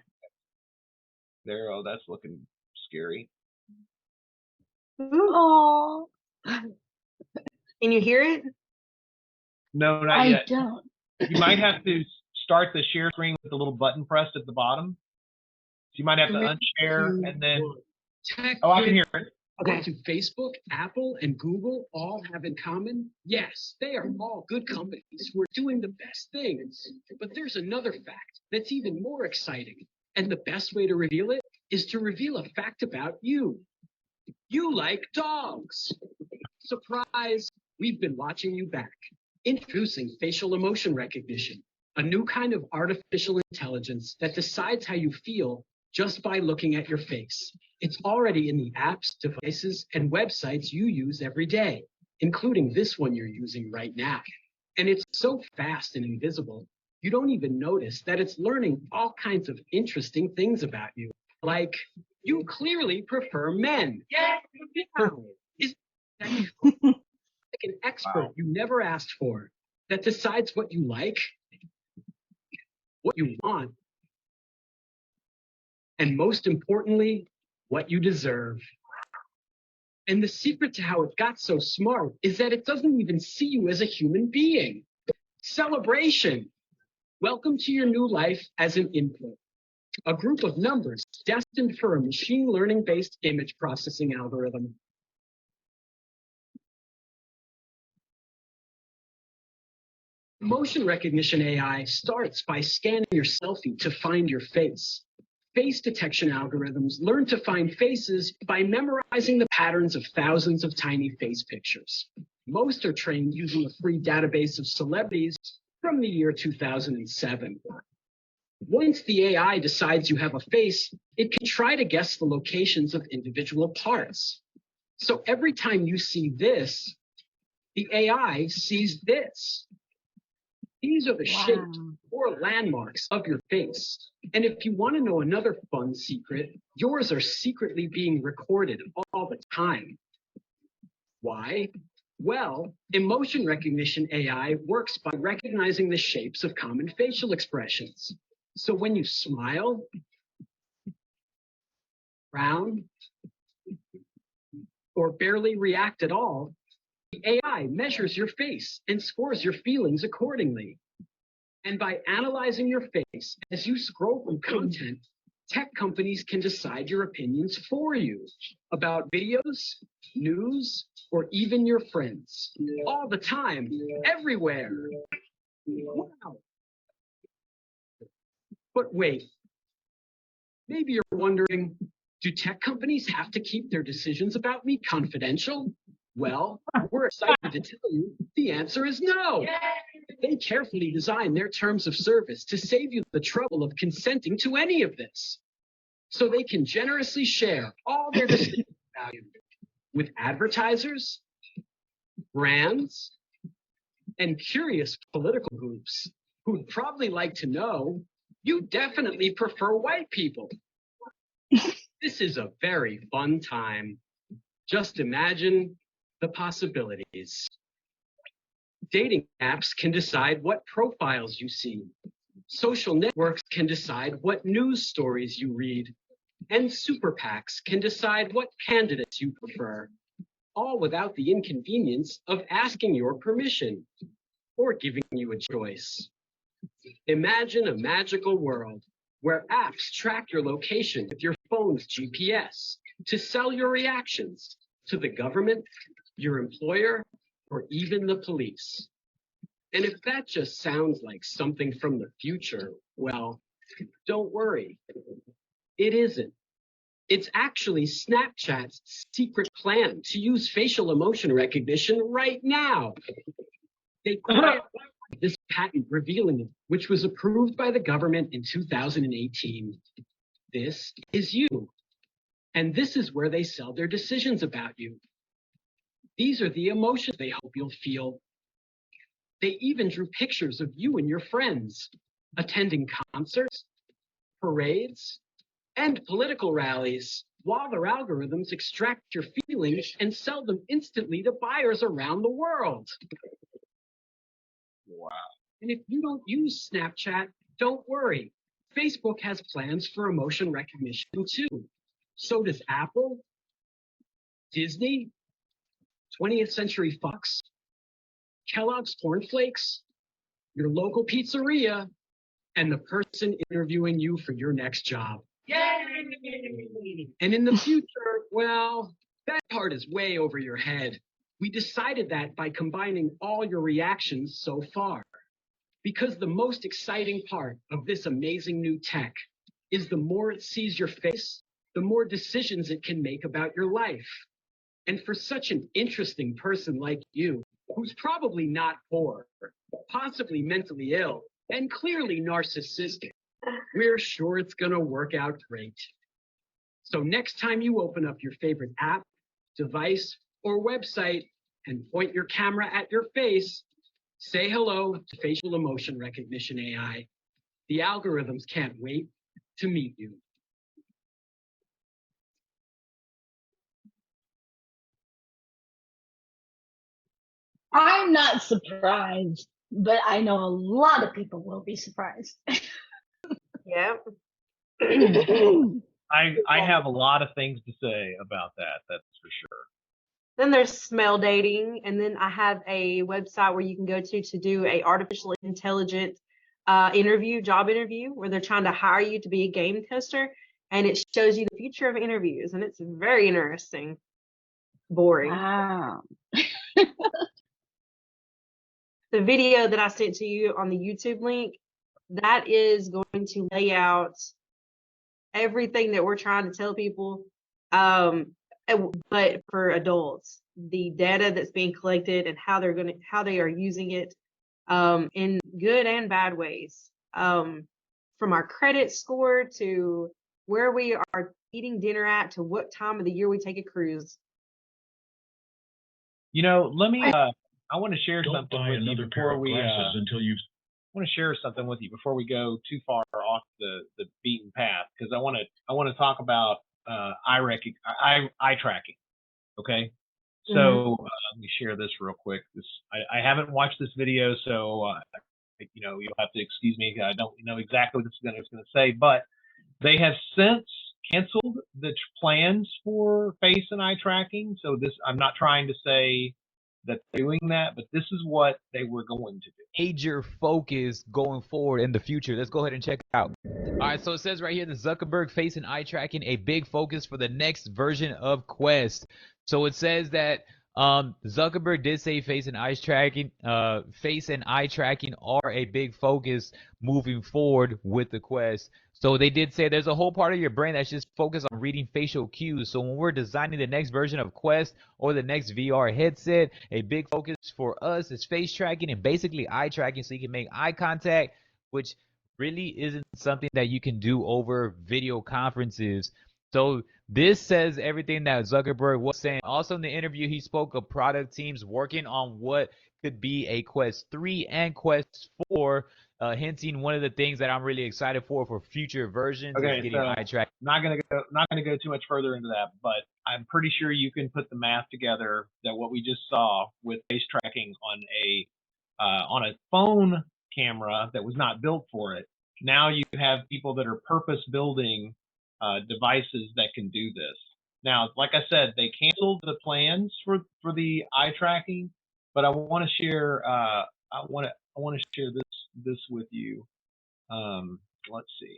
There. Oh, that's looking scary. Oh. Can you hear it? No, not yet. I don't. You might have to start the share screen with the little button pressed at the bottom. So you might have to unshare and then. Oh, I can hear it. Okay. What do Facebook, Apple, and Google all have in common? Yes, they are all good companies who are doing the best things. But there's another fact that's even more exciting. And the best way to reveal it is to reveal a fact about you. You like dogs. Surprise, we've been watching you back. Introducing facial emotion recognition, a new kind of artificial intelligence that decides how you feel just by looking at your face. It's already in the apps, devices, and websites you use every day, including this one you're using right now. And it's so fast and invisible, you don't even notice that it's learning all kinds of interesting things about you. Like, you clearly prefer men. Yes, is like an expert you never asked for that decides what you like, what you want, and most importantly, what you deserve. And the secret to how it got so smart is that it doesn't even see you as a human being. Celebration! Welcome to your new life as an input. A group of numbers destined for a machine learning-based image processing algorithm. Motion recognition AI starts by scanning your selfie to find your face. Face detection algorithms learn to find faces by memorizing the patterns of thousands of tiny face pictures. Most are trained using a free database of celebrities from the year 2007. Once the AI decides you have a face, it can try to guess the locations of individual parts. So every time you see this, the AI sees this. These are the shapes or landmarks of your face. And if you want to know another fun secret, yours are secretly being recorded all the time. Why? Well, emotion recognition AI works by recognizing the shapes of common facial expressions. So when you smile, frown, or barely react at all, the AI measures your face and scores your feelings accordingly. And by analyzing your face as you scroll through content, tech companies can decide your opinions for you about videos, news, or even your friends. All the time, everywhere. Wow. But wait, maybe you're wondering, do tech companies have to keep their decisions about me confidential? Well, we're excited to tell you the answer is no. They carefully design their terms of service to save you the trouble of consenting to any of this, so they can generously share all their decisions about you with advertisers, brands, and curious political groups who'd probably like to know you definitely prefer white people. This is a very fun time. Just imagine the possibilities. Dating apps can decide what profiles you see. Social networks can decide what news stories you read. And super PACs can decide what candidates you prefer, all without the inconvenience of asking your permission or giving you a choice. Imagine a magical world where apps track your location with your phone's GPS to sell your reactions to the government, your employer, or even the police. And if that just sounds like something from the future, well, don't worry. It isn't. It's actually Snapchat's secret plan to use facial emotion recognition right now. They quietly this patent revealing it, which was approved by the government in 2018. This is you. And this is where they sell their decisions about you. These are the emotions they hope you'll feel. They even drew pictures of you and your friends attending concerts, parades, and political rallies, while their algorithms extract your feelings and sell them instantly to buyers around the world. Wow. And if you don't use Snapchat, don't worry. Facebook has plans for emotion recognition too. So does Apple, Disney, 20th Century Fox, Kellogg's Corn Flakes, your local pizzeria, and the person interviewing you for your next job. Yay! And in the future, well, that part is way over your head. We decided that by combining all your reactions so far. Because the most exciting part of this amazing new tech is the more it sees your face, the more decisions it can make about your life. And for such an interesting person like you, who's probably not poor, possibly mentally ill, and clearly narcissistic, we're sure it's gonna work out great. So next time you open up your favorite app, device, or website and point your camera at your face, say hello to facial emotion recognition AI. The algorithms can't wait to meet you. I'm not surprised, but I know a lot of people will be surprised. Yep. I have a lot of things to say about that, that's for sure. Then there's smell dating, and then I have a website where you can go to do a artificial intelligent job interview, where they're trying to hire you to be a game tester, and it shows you the future of interviews, and it's very interesting. Boring. Wow. The video that I sent to you on the YouTube link, that is going to lay out everything that we're trying to tell people, but for adults, the data that's being collected and how they are using it in good and bad ways, from our credit score to where we are eating dinner at to what time of the year we take a cruise. Let me. I want to share Don't something buy with you another pair before of we. glasses until you've I want to share something with you before we go too far off the beaten path, because I want to talk about eye tracking. Okay. Mhm. So let me share this real quick. I haven't watched this video, so you'll have to excuse me. I don't know exactly what this is going to say, but they have since canceled the plans for face and eye tracking. So I'm not trying to say that they're doing that, but this is what they were going to do. Major focus going forward in the future. Let's go ahead and check it out. All right, so it says right here, the Zuckerberg face and eye tracking, a big focus for the next version of Quest. So it says that Zuckerberg did say face and eye tracking are a big focus moving forward with the Quest. So they did say there's a whole part of your brain that's just focused on reading facial cues. So when we're designing the next version of Quest or the next VR headset, a big focus for us is face tracking and basically eye tracking, so you can make eye contact, which really isn't something that you can do over video conferences. So this says everything that Zuckerberg was saying. Also in the interview, he spoke of product teams working on what could be a Quest 3 and Quest 4, hinting one of the things that I'm really excited for future versions is Okay, getting so eye tracking. not gonna go too much further into that, but I'm pretty sure you can put the math together that what we just saw with face tracking on a phone camera that was not built for it. Now you have people that are purpose building devices that can do this. Now, like I said, they canceled the plans for the eye tracking, but I want to share share this with you. Let's see.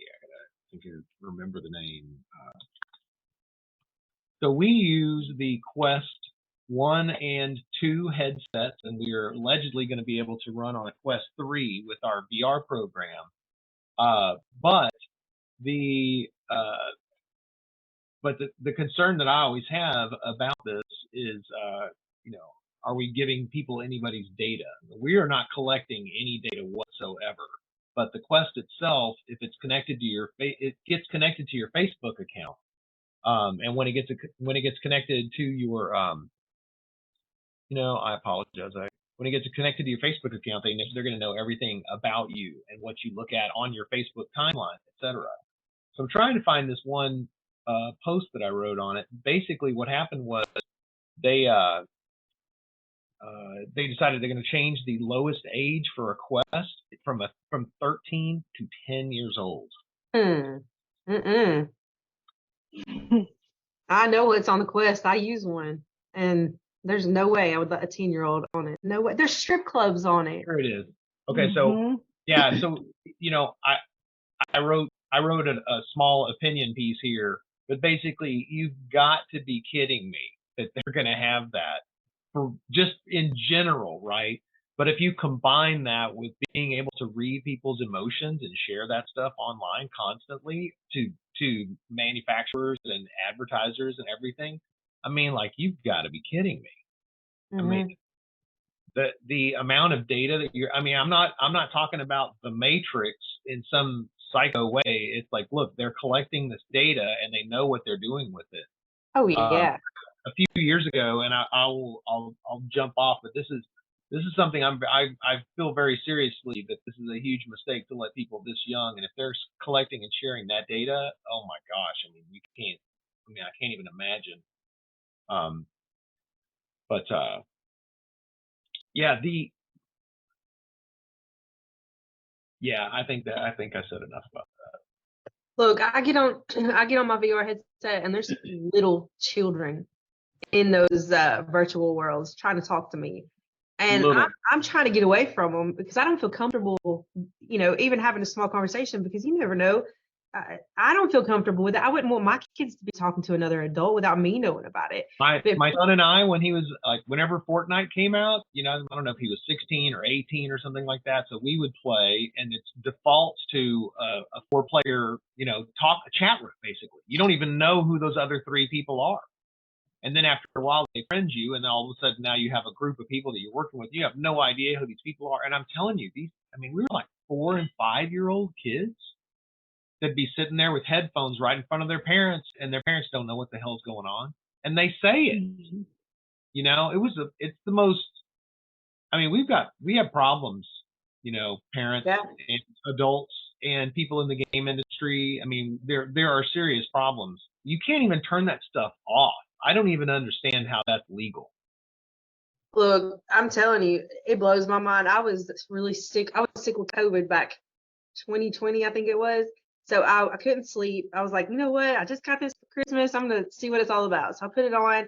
I can remember the name. So we use the Quest 1 and 2 headsets, and we are allegedly going to be able to run on a Quest 3 with our VR program. But the concern that I always have about this is, are we giving people anybody's data? We are not collecting any data whatsoever. But the Quest itself, if it's connected to it gets connected to your Facebook account. And when it gets connected to your, I apologize. When it gets connected to your Facebook account, they're going to know everything about you and what you look at on your Facebook timeline, etc. So I'm trying to find this one post that I wrote on it. Basically, what happened was they decided they're going to change the lowest age for a Quest from 13 to 10 years old. Mm-mm. I know what's on the Quest. I use one, and there's no way I would let a 10-year-old on it. No way. There's strip clubs on it. There it is. Okay, so yeah, so I wrote a small opinion piece here, but basically you've got to be kidding me that they're going to have that for just in general, right? But if you combine that with being able to read people's emotions and share that stuff online constantly to manufacturers and advertisers and everything, I mean, like, you've got to be kidding me. I mean, the amount of data that I'm not talking about the Matrix in some psycho way. It's like, look, they're collecting this data and they know what they're doing with it. Oh yeah. A few years ago, and I'll jump off, but this is something I feel very seriously that this is a huge mistake to let people this young, and if they're collecting and sharing that data, oh my gosh, I mean, I can't even imagine. I think I said enough about that. Look, I get on my VR headset, and there's little children in those virtual worlds trying to talk to me, and I'm trying to get away from them because I don't feel comfortable, even having a small conversation, because you never know. I don't feel comfortable with it. I wouldn't want my kids to be talking to another adult without me knowing about it. My son and I, when he was whenever Fortnite came out, I don't know if he was 16 or 18 or something like that. So we would play, and it defaults to a 4-player, chat room. Basically, you don't even know who those other 3 people are. And then after a while, they friend you, and then all of a sudden now you have a group of people that you're working with. You have no idea who these people are. And I'm telling you, we were like 4- and 5-year-old kids that'd be sitting there with headphones right in front of their parents, and their parents don't know what the hell's going on, and they say it. You know, it's the most. I mean, we have problems. You know, parents Yeah. and adults and people in the game industry. I mean, there are serious problems. You can't even turn that stuff off. I don't even understand how that's legal. Look, I'm telling you, it blows my mind. I was really sick. I was sick with COVID back 2020, I think it was. So I couldn't sleep. I was like, you know what? I just got this for Christmas. I'm gonna see what it's all about. So I put it on,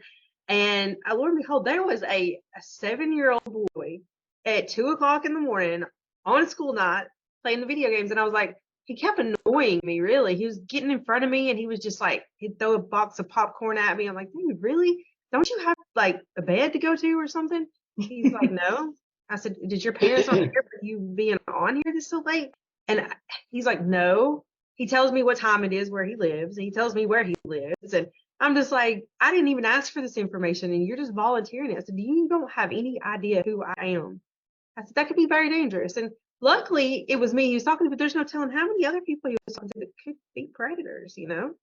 and lo and behold, there was a 7-year-old boy at 2 o'clock in the morning on a school night playing the video games, and I was like, he kept annoying me. Really, he was getting in front of me, and he was just like, he'd throw a box of popcorn at me. I'm like, dude, really? Don't you have like a bed to go to or something? He's like, no. I said, did your parents not care for you being on here this so late? And he's like, no. He tells me what time it is where he lives, and he tells me where he lives. And I'm just like, I didn't even ask for this information, and you're just volunteering it. I said, you don't have any idea who I am. I said, that could be very dangerous. And luckily, it was me he was talking to, but there's no telling how many other people he was talking to that could be predators, you know?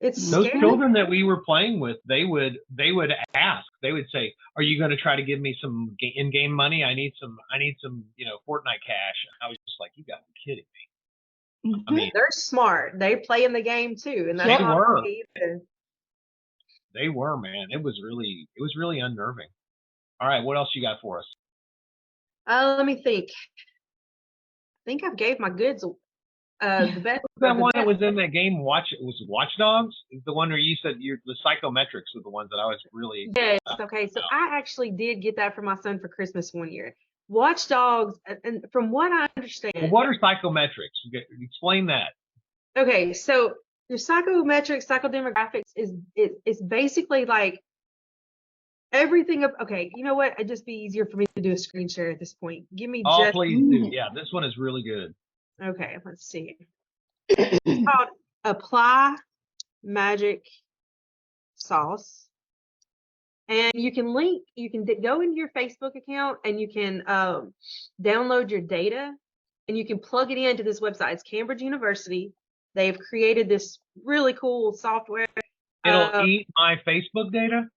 It's Those scary. children that we were playing with, they would ask. They would say, "Are you going to try to give me some in-game money? I need some, you know, Fortnite cash." And I was just like, "You got to be kidding me." I mean, They're smart. They play in the game too, and that's They not were. okay either. they were, man. It was really unnerving. All right, what else you got for us? Let me think. I think I've gave my goods. The best. That the one that best- was in that game, it was Watch Dogs. Is the one where you said the psychometrics were the ones that I was really. Yes. Okay. So I actually did get that for my son for Christmas one year. Watch Dogs, and from what I understand. Well, what are psychometrics? Explain that. Okay, so your psychometrics, psychodemographics is basically like everything. Okay, you know what? It'd just be easier for me to do a screen share at this point. Give me Oh, just. please do. Yeah, this one is really good. Okay, let's see. It's called Apply Magic Sauce. And you can go into your Facebook account and you can download your data and you can plug it into this website. It's Cambridge University. They've created this really cool software. It'll eat my Facebook data.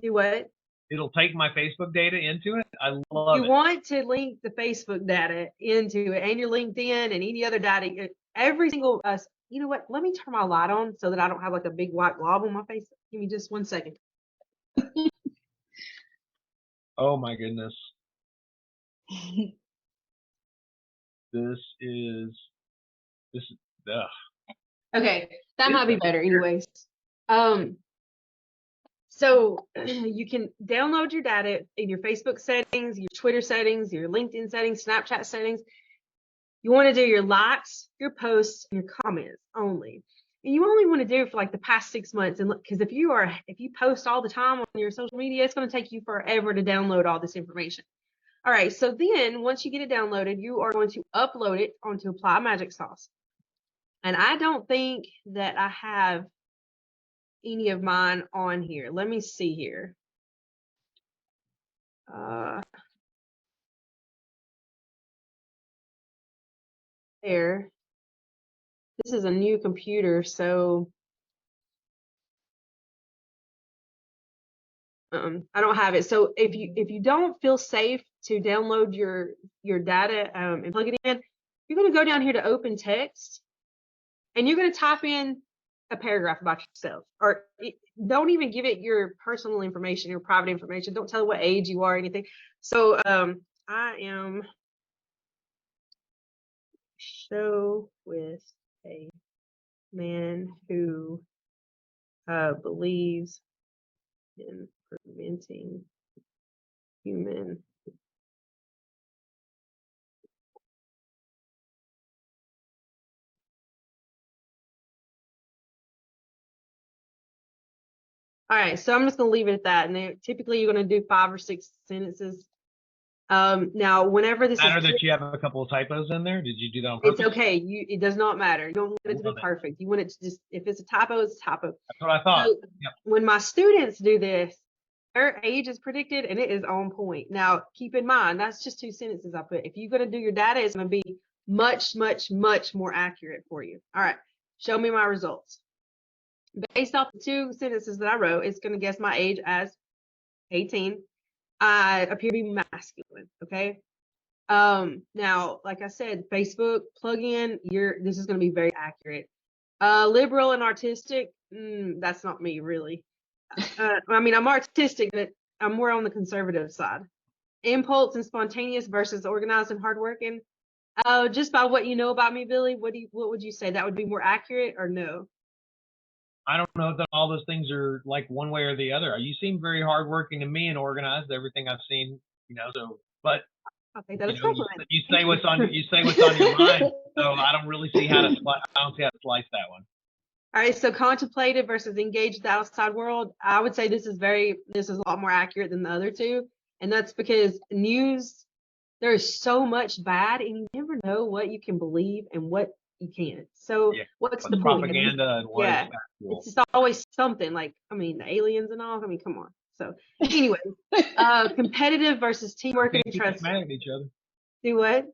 Do what? It'll take my Facebook data into it. I love You it. want to link the Facebook data into it and your LinkedIn and any other data. Every single you know what? Let me turn my light on so that I don't have like a big white glob on my face. Give me just 1 second. Oh my goodness. This is ugh. Okay, that might be better anyways. So you can download your data in your Facebook settings, your Twitter settings, your LinkedIn settings, Snapchat settings. You want to do your likes, your posts, and your comments only. And you only want to do it for like the past 6 months. And because if you post all the time on your social media, it's going to take you forever to download all this information. All right, so then once you get it downloaded, you are going to upload it onto Apply Magic Sauce. And I don't think that I have any of mine on here. Let me see here. There. This is a new computer, so I don't have it. So if you don't feel safe to download your data and plug it in, you're going to go down here to open text, and you're going to type in a paragraph about yourself, or don't even give it your personal information, your private information. Don't tell it what age you are or anything. So I am show with a man who believes in preventing human All right, so I'm just going to leave it at that. And typically you're going to do 5 or 6 sentences. Now, whenever this Matter is that you have a couple of typos in there. Did you do that on purpose? it's okay. It does not matter. You don't want it to be Love it. perfect. You want it to just, if it's a typo, it's a typo. That's what I thought. So Yep. when my students do this, their age is predicted and it is on point. Now, keep in mind, that's just 2 sentences I put. If you're going to do your data, it's going to be much, much, much more accurate for you. All right, show me my results. Based off the 2 sentences that I wrote, it's going to guess my age as 18. I appear to be masculine. Okay. Now, like I said, Facebook plug-in, this is going to be very accurate. Liberal and artistic, that's not me really. I mean, I'm artistic, but I'm more on the conservative side. Impulse and spontaneous versus organized and hardworking. Just by what you know about me, Billy, what would you say? That would be more accurate or no? I don't know that all those things are like one way or the other. You seem very hardworking to me and organized. Everything I've seen, so, but I'll take that as a you compliment. say what's on your mind. So I don't really see how to slice that one. All right, so contemplative versus engaged the outside world. I would say this is a lot more accurate than the other two, and that's because news, there's so much bad, and you never know what you can believe and what you can't. So what's the point? Propaganda and what is factual. It's just always something like, I mean, the aliens and all. I mean, come on. So anyway, competitive versus teamwork and trust. Mad at each other. Do what?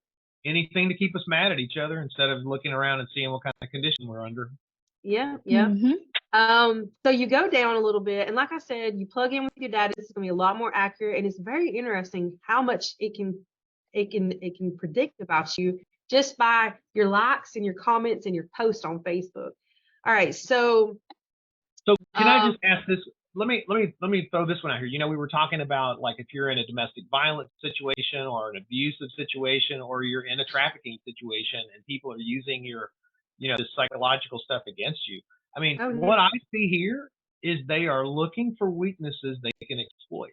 Anything to keep us mad at each other instead of looking around and seeing what kind of condition we're under. Yeah. Mm-hmm. So you go down a little bit, and like I said, you plug in with your data. This is gonna be a lot more accurate, and it's very interesting how much it can predict about you just by your likes and your comments and your posts on Facebook. All right, so can I just ask this? Let me throw this one out here. We were talking about like if you're in a domestic violence situation or an abusive situation or you're in a trafficking situation and people are using your the psychological stuff against you. I mean, what I see here is they are looking for weaknesses they can exploit.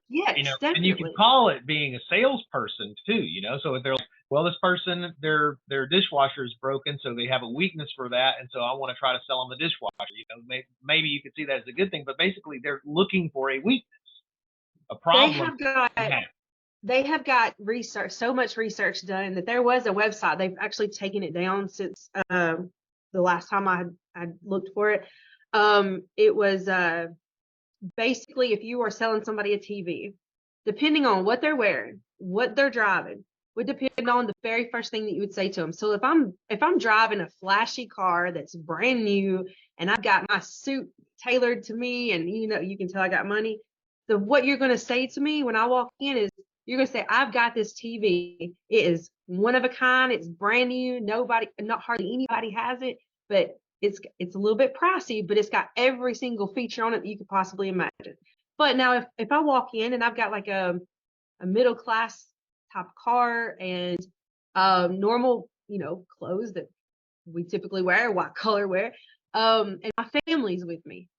Yes, definitely. And you can call it being a salesperson too, so if they're like, well, this person, their dishwasher is broken, so they have a weakness for that, and so I want to try to sell them the dishwasher. Maybe you could see that as a good thing, but basically they're looking for a weakness, a problem. They have got research, so much research done that there was a website. They've actually taken it down since the last time I looked for it. It was basically if you are selling somebody a TV, depending on what they're wearing, what they're driving, would depend on the very first thing that you would say to them. So if I'm driving a flashy car that's brand new and I've got my suit tailored to me and you can tell I got money, what you're going to say to me when I walk in is, you're going to say, I've got this TV. It is one of a kind. It's brand new. Hardly anybody has it, but it's a little bit pricey, but it's got every single feature on it that you could possibly imagine. But now if I walk in and I've got like a middle class type car and normal, clothes that we typically wear, white collar wear, and my family's with me,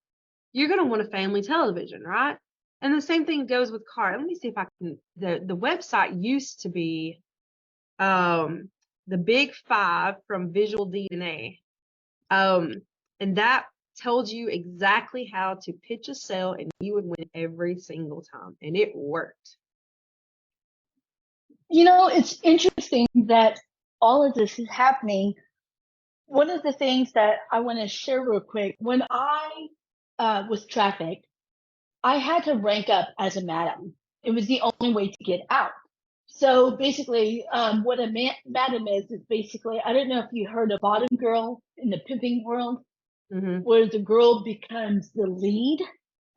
you're going to want a family television, right? And the same thing goes with car. Let me see if I can. The website used to be the Big Five from Visual DNA, and that told you exactly how to pitch a sale, and you would win every single time, and it worked. It's interesting that all of this is happening. One of the things that I want to share real quick, when I was trafficked, I had to rank up as a madam. It was the only way to get out. So basically, what a madam is basically, I don't know if you heard of bottom girl in the pimping world, where the girl becomes the lead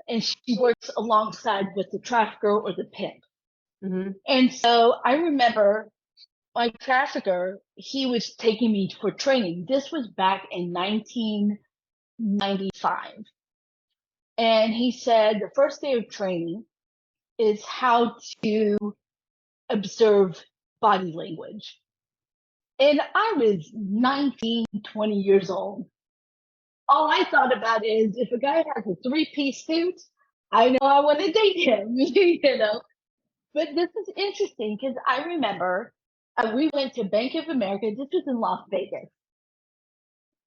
and she works alongside with the trafficker or the pimp. And so I remember my trafficker, he was taking me for training. This was back in 1995. And he said the first day of training is how to observe body language. And I was 19, 20 years old. All I thought about is if a guy has a 3-piece suit, I know I want to date him, But this is interesting because I remember we went to Bank of America. This was in Las Vegas.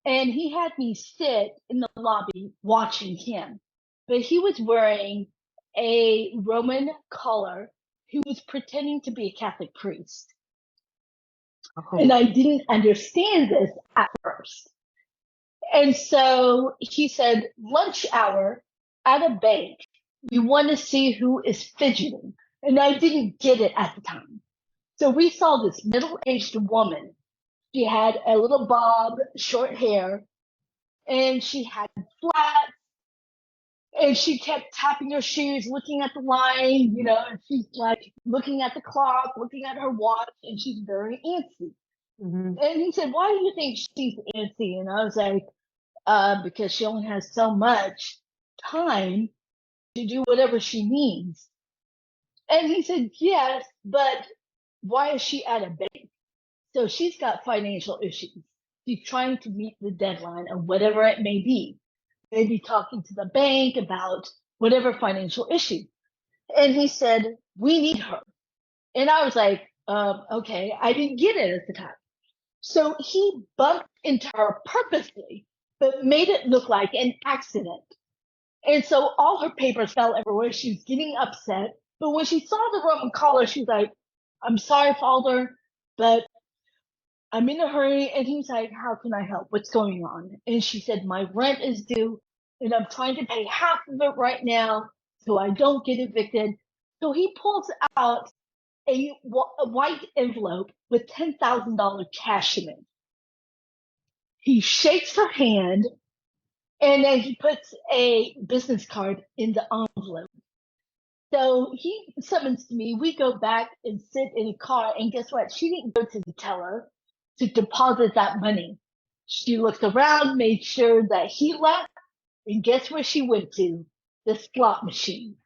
And he had me sit in the lobby watching him. But he was wearing a Roman collar who was pretending to be a Catholic priest. And I didn't understand this at first. And so he said, lunch hour at a bank, we want to see who is fidgeting. And I didn't get it at the time. So we saw this middle-aged woman. She had a little bob, short hair, and she had flats. And she kept tapping her shoes, looking at the line, you know, and she's like looking at the clock, looking at her watch, and she's very antsy. Mm-hmm. And he said, why do you think she's antsy? And I was like, because she only has so much time to do whatever she needs. And he said, yes, but why is she at a bank? So she's got financial issues. She's trying to meet the deadline or whatever it may be. Maybe talking to the bank about whatever financial issue. And he said, we need her. And I was like, okay, I didn't get it at the time. So he bumped into her purposely, but made it look like an accident. And so all her papers fell everywhere. She was getting upset. But when she saw the Roman caller, she was like, I'm sorry, Father, but I'm in a hurry. And he was like, how can I help? What's going on? And she said, my rent is due and I'm trying to pay half of it right now so I don't get evicted. So he pulls out a white envelope with $10,000 cash in it. He shakes her hand and then he puts a business card in the envelope. So he summons me. We go back and sit in a car. And guess what? She didn't go to the teller to deposit that money. She looked around, made sure that he left. And guess where she went to? The slot machine.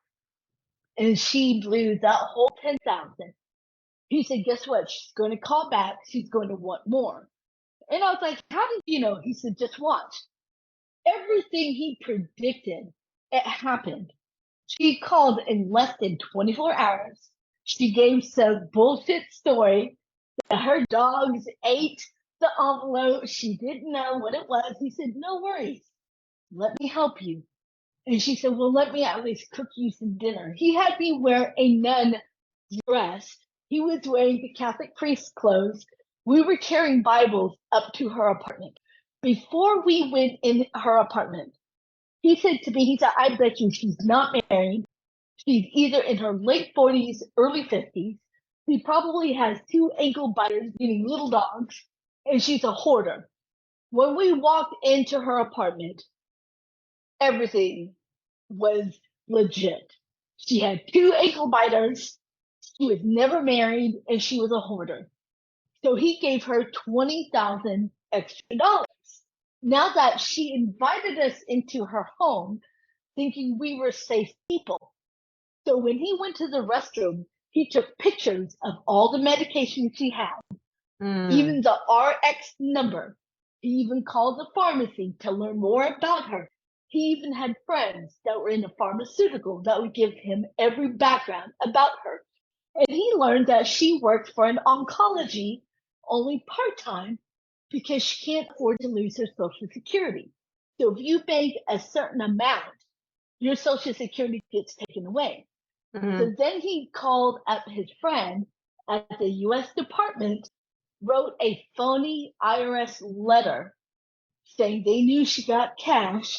And she blew that whole 10,000. He said, guess what? She's going to call back. She's going to want more. And I was like, how did you know? He said, just watch. Everything he predicted, it happened. She called in less than 24 hours. She gave some bullshit story that her dogs ate the envelope. She didn't know what it was. He said, no worries. Let me help you. And she said, well, let me at least cook you some dinner. He had me wear a nun dress. He was wearing the Catholic priest clothes. We were carrying Bibles up to her apartment. Before we went in her apartment, he said to me, he said, I bet you she's not married. She's either in her late 40s, early 50s. She probably has 2 ankle biters, meaning little dogs, and she's a hoarder. When we walked into her apartment, everything was legit. She had 2 ankle biters. She was never married, and she was a hoarder. So he gave her $20,000 extra dollars. Now that she invited us into her home, thinking we were safe people. So when he went to the restroom, he took pictures of all the medication she had, even the RX number. He even called the pharmacy to learn more about her. He even had friends that were in the pharmaceutical that would give him every background about her. And he learned that she worked for an oncology only part-time because she can't afford to lose her Social Security. So if you bank a certain amount, your Social Security gets taken away. So then he called up his friend at the U.S. Department, wrote a phony IRS letter saying they knew she got cash.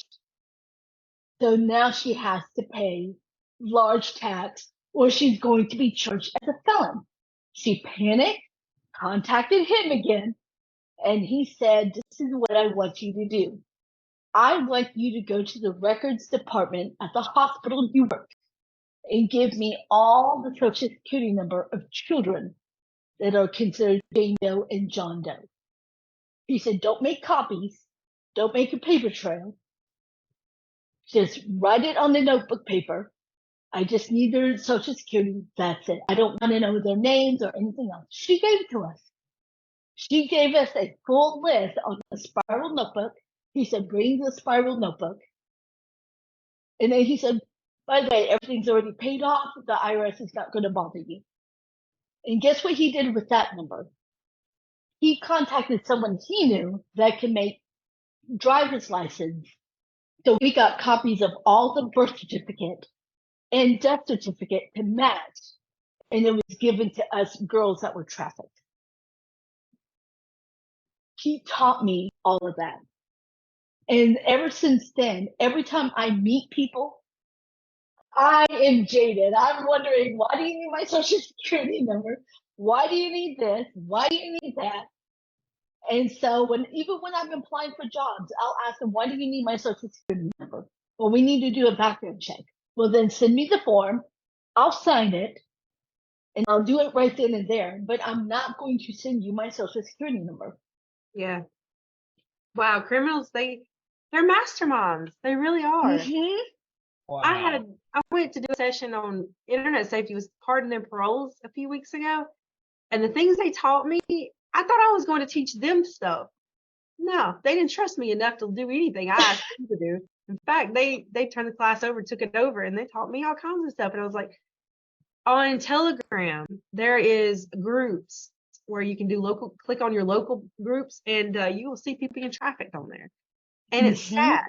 So now she has to pay large tax or she's going to be charged as a felon. She panicked, contacted him again, and he said, this is what I want you to do. I want you to go to the records department at the hospital you work and give me all the Social Security number of children that are considered Jane Doe and John Doe. He said, don't make copies. Don't make a paper trail. Just write it on the notebook paper. I just need their Social Security. That's it. I don't want to know their names or anything else. She gave it to us. She gave us a full list on a spiral notebook. He said, bring the spiral notebook. And then he said, by the way, everything's already paid off. The IRS is not going to bother you. And guess what he did with that number? He contacted someone he knew that can make driver's license. So we got copies of all the birth certificate and death certificate to match. And it was given to us girls that were trafficked. He taught me all of that. And ever since then, every time I meet people, I am jaded. I'm wondering, why do you need my Social Security number? Why do you need this? Why do you need that? And so even when I'm applying for jobs, I'll ask them, why do you need my Social Security number? Well, we need to do a background check. Well, then send me the form. I'll sign it and I'll do it right then and there. But I'm not going to send you my social security number. Yeah. Wow, criminals, they're masterminds. They really are. Mm-hmm. Wow. I went to do a session on internet safety with pardon and paroles a few weeks ago, and the things they taught me, I thought I was going to teach them stuff. No, they didn't trust me enough to do anything I asked them to do. In fact, they turned the class over, took it over, and they taught me all kinds of stuff. And I was like, on Telegram, there is groups where you can do click on your local groups, and you will see people being trafficked on there. And it's sad.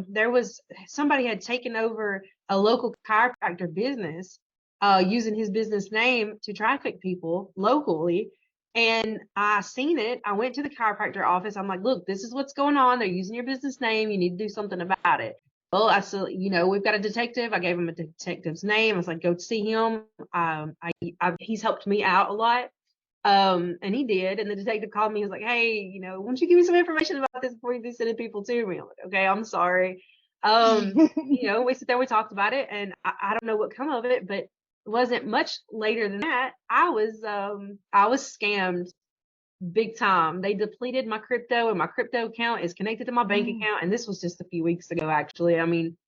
There was somebody had taken over a local chiropractor business, using his business name to traffic people locally. And I seen it. I went to the chiropractor office. I'm like, look, this is what's going on. They're using your business name. You need to do something about it. Well, I said, we've got a detective. I gave him a detective's name. I was like, go see him. He's helped me out a lot. And he did. And the detective called me. He was like, hey, why don't you give me some information about this before you be sending people to me? I'm like, okay, I'm sorry. We sat there, we talked about it, and I don't know what come of it, but it wasn't much later than that. I was scammed big time. They depleted my crypto, and my crypto account is connected to my bank account. And this was just a few weeks ago, actually. I mean,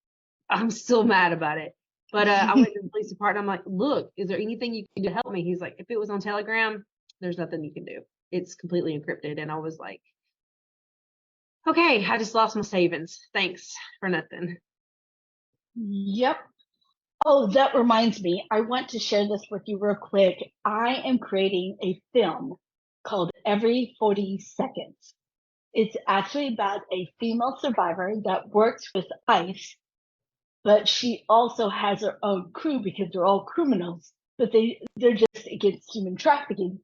I'm still mad about it. But I went to the police department. I'm like, look, is there anything you can do to help me? He's like, if it was on Telegram, there's nothing you can do. It's completely encrypted. And I was like, okay, I just lost my savings. Thanks for nothing. Yep. Oh, that reminds me. I want to share this with you real quick. I am creating a film called Every 40 Seconds. It's actually about a female survivor that works with ICE, but she also has her own crew because they're all criminals, but they're just against human trafficking.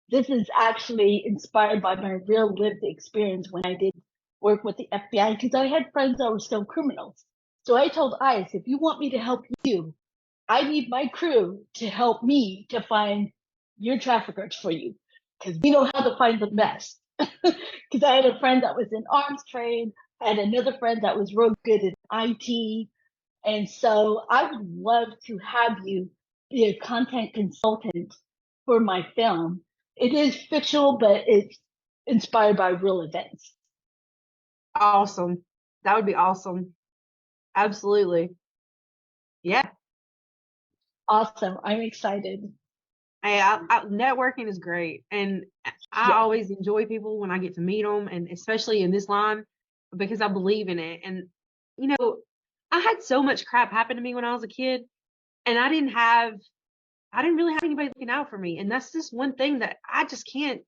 This is actually inspired by my real lived experience when I did work with the FBI, because I had friends that were still criminals. So I told ICE, if you want me to help you, I need my crew to help me to find your traffickers for you, because we know how to find them best. Because I had a friend that was in arms trade, I had another friend that was real good in IT. And so I would love to have you be a content consultant for my film. It is fictional, but it's inspired by real events. Awesome. That would be awesome. Absolutely. Yeah. Awesome. I'm excited. Networking is great. And I always enjoy people when I get to meet them, and especially in this line, because I believe in it. And, I had so much crap happen to me when I was a kid, and I didn't really have anybody looking out for me. And that's just one thing that I can't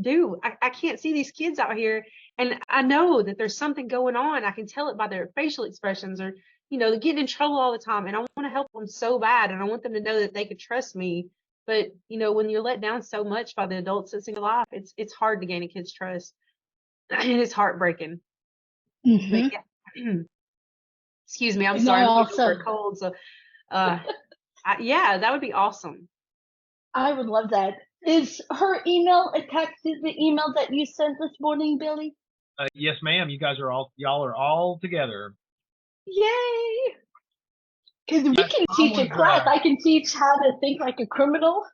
do. I can't see these kids out here, and I know that there's something going on. I can tell it by their facial expressions, or, they're getting in trouble all the time. And I want to help them so bad, and I want them to know that they could trust me. But, when you're let down so much by the adults that's in your life, it's hard to gain a kid's trust. And it's heartbreaking. Mm-hmm. But yeah. Excuse me, I'm sorry. I'm getting over a cold. So, that would be awesome. I would love that. Is her email attached to the email that you sent this morning, Billy? Yes, ma'am. Y'all are all together. Yay! Because we can teach a class. I can teach how to think like a criminal.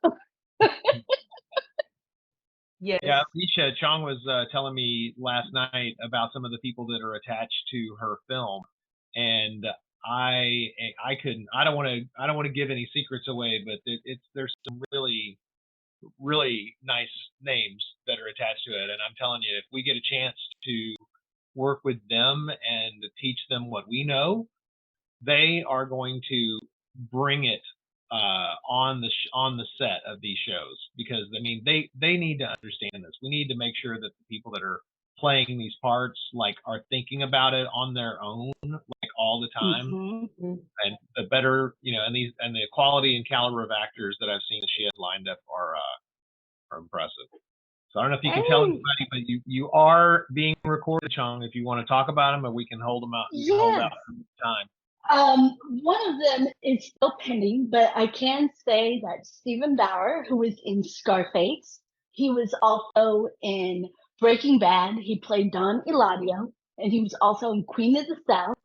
Yes. Yeah, Alecia, Chong was telling me last night about some of the people that are attached to her film, and I don't want to give any secrets away, but there's some really nice names that are attached to it, and I'm telling you, if we get a chance to work with them and teach them what we know, they are going to bring it on the set of these shows, because I mean they need to understand this. We need to make sure that the people that are playing these parts are thinking about it on their own all the time. Mm-hmm. And the better, and the quality and caliber of actors that I've seen that she has lined up are impressive. So I don't know if you can tell anybody, but you are being recorded, Chong. If you want to talk about them, or we can hold them out. You can hold out some time. One of them is still pending, but I can say that Stephen Bauer, who was in Scarface, he was also in Breaking Bad. He played Don Eladio, and he was also in Queen of the South.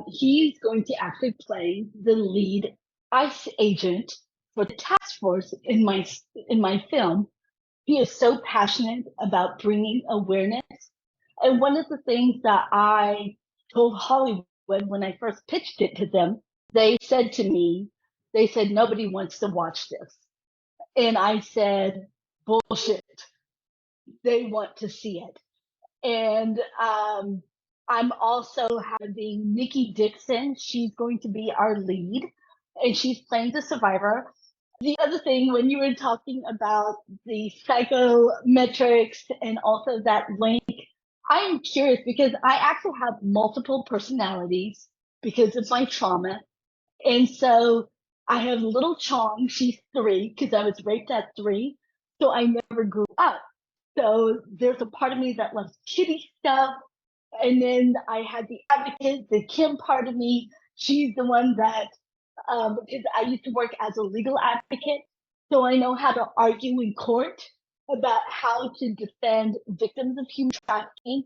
He's going to actually play the lead ICE agent for the task force in my film. He is so passionate about bringing awareness. And one of the things that I told Hollywood when I first pitched it to them, they said to me, they said, nobody wants to watch this. And I said, bullshit. They want to see it. And I'm also having Nikki Dixon. She's going to be our lead, and she's playing the survivor. The other thing, when you were talking about the psychometrics and also that link, I'm curious because I actually have multiple personalities because of my trauma. And so I have little Chong, she's 3, because I was raped at 3. So I never grew up. So there's a part of me that loves kitty stuff. And then I had the advocate, the Kim part of me. She's the one that, because I used to work as a legal advocate. So I know how to argue in court about how to defend victims of human trafficking.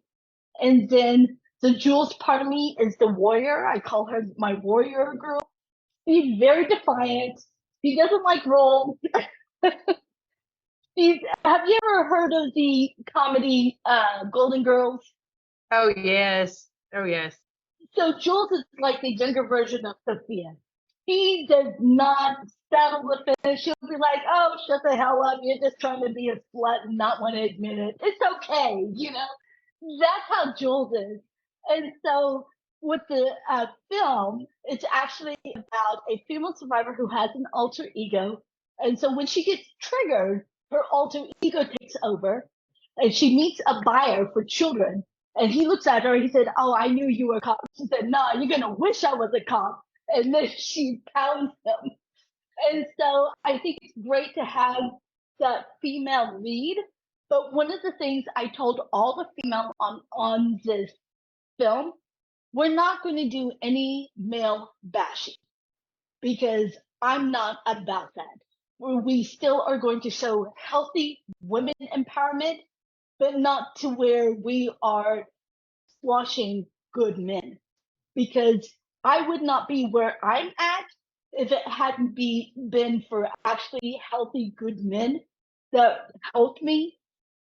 And then the Jules part of me is the warrior. I call her my warrior girl. She's very defiant. She doesn't like roles. Have you ever heard of the comedy Golden Girls? Oh yes. Oh yes. So Jules is like the younger version of Sophia. He does not settle with it. She'll be like, oh, shut the hell up. You're just trying to be a slut and not want to admit it. It's okay, you know? That's how Jules is. And so with the film, it's actually about a female survivor who has an alter ego. And so when she gets triggered, her alter ego takes over and she meets a buyer for children. And he looks at her and he said, oh, I knew you were a cop. She said, no, you're going to wish I was a cop. And then she pounds him. And so I think it's great to have that female lead. But one of the things I told all the female on this film, we're not going to do any male bashing because I'm not about that. We still are going to show healthy women empowerment, but not to where we are squashing good men. Because I would not be where I'm at if it hadn't been for actually healthy, good men that helped me,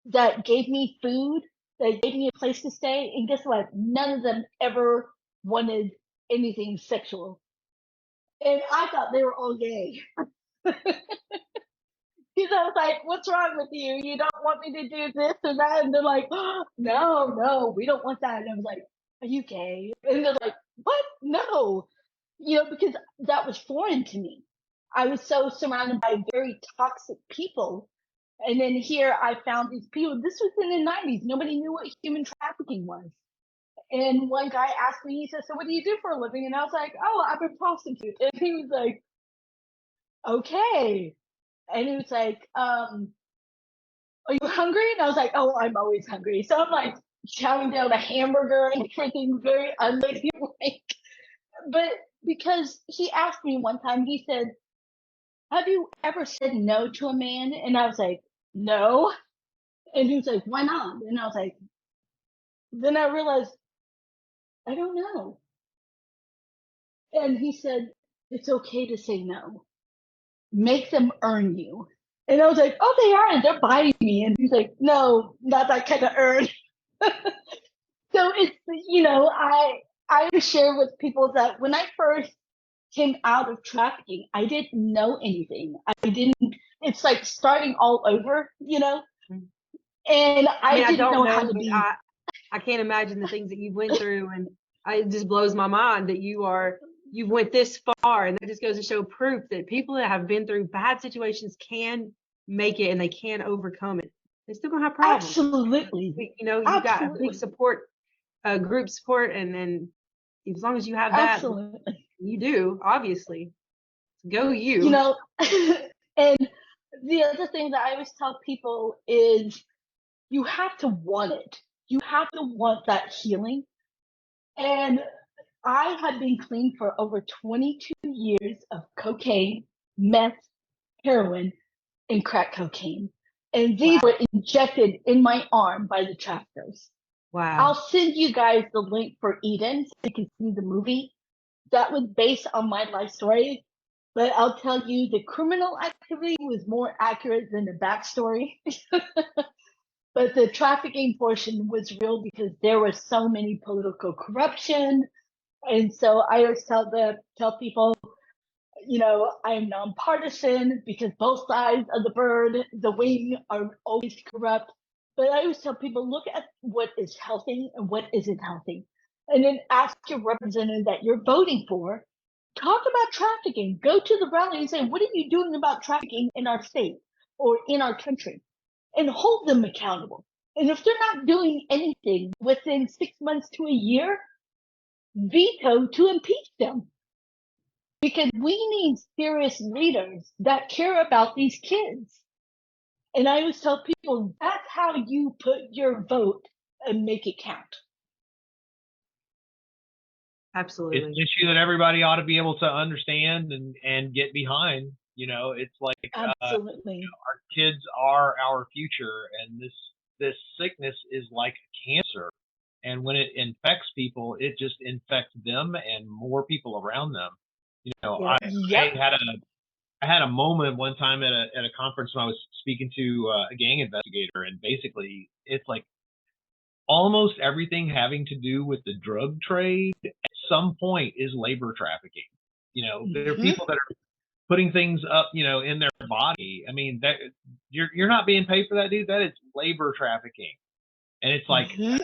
that gave me food, that gave me a place to stay. And guess what? None of them ever wanted anything sexual. And I thought they were all gay. Because I was like, what's wrong with you? You don't want me to do this or that? And they're like, oh, no, we don't want that. And I was like, are you gay? And they're like, what? No. You know, because that was foreign to me. I was so surrounded by very toxic people. And then here I found these people. This was in the 90s. Nobody knew what human trafficking was. And one guy asked me, he said, so what do you do for a living? And I was like, oh, I'm a prostitute. And he was like, okay. And he was like, are you hungry? And I was like, oh, I'm always hungry. So I'm like chowing down a hamburger and everything very unladylike. But because he asked me one time, he said, have you ever said no to a man? And I was like, no. And he was like, why not? And I was like, then I realized, I don't know. And he said, it's okay to say no. Make them earn you. And I was like, oh, they aren't. They're buying me. And he's like, no, not that kind of earn. So it's, you know, I share with people that when I first came out of trafficking, I didn't know anything. It's like starting all over, you know? And I mean, didn't know how but to be. I can't imagine the things that you went through, and it just blows my mind that you went this far, and that just goes to show proof that people that have been through bad situations can make it and they can overcome it. They're still gonna have problems. Absolutely. You know, you got a big support, group support, and then as long as you have that, Absolutely. you do, obviously. Go you. You know, and the other thing that I always tell people is you have to want it. You have to want that healing. And I had been clean for over 22 years of cocaine, meth, heroin, and crack cocaine. And these were injected in my arm by the traffickers. Wow. I'll send you guys the link for Eden so you can see the movie. That was based on my life story. But I'll tell you, the criminal activity was more accurate than the backstory. But the trafficking portion was real because there was so many political corruption. And so I always tell people, I am nonpartisan because both sides of the bird, the wing, are always corrupt. But I always tell people, look at what is healthy and what isn't healthy. And then ask your representative that you're voting for, talk about trafficking. Go to the rally and say, what are you doing about trafficking in our state or in our country? And hold them accountable. And if they're not doing anything within 6 months to a year, veto to impeach them. Because we need serious leaders that care about these kids. And I always tell people that's how you put your vote and make it count. Absolutely. It's an issue that everybody ought to be able to understand and get behind. It's like Absolutely. our kids are our future, and this sickness is like cancer. And when it infects people, it just infects them and more people around them. Yeah. I had a moment one time at a conference when I was speaking to a gang investigator, and basically it's like almost everything having to do with the drug trade at some point is labor trafficking. There are people that are putting things up, in their body. I mean, that you're not being paid for that, dude. That is labor trafficking. And it's like, I mean,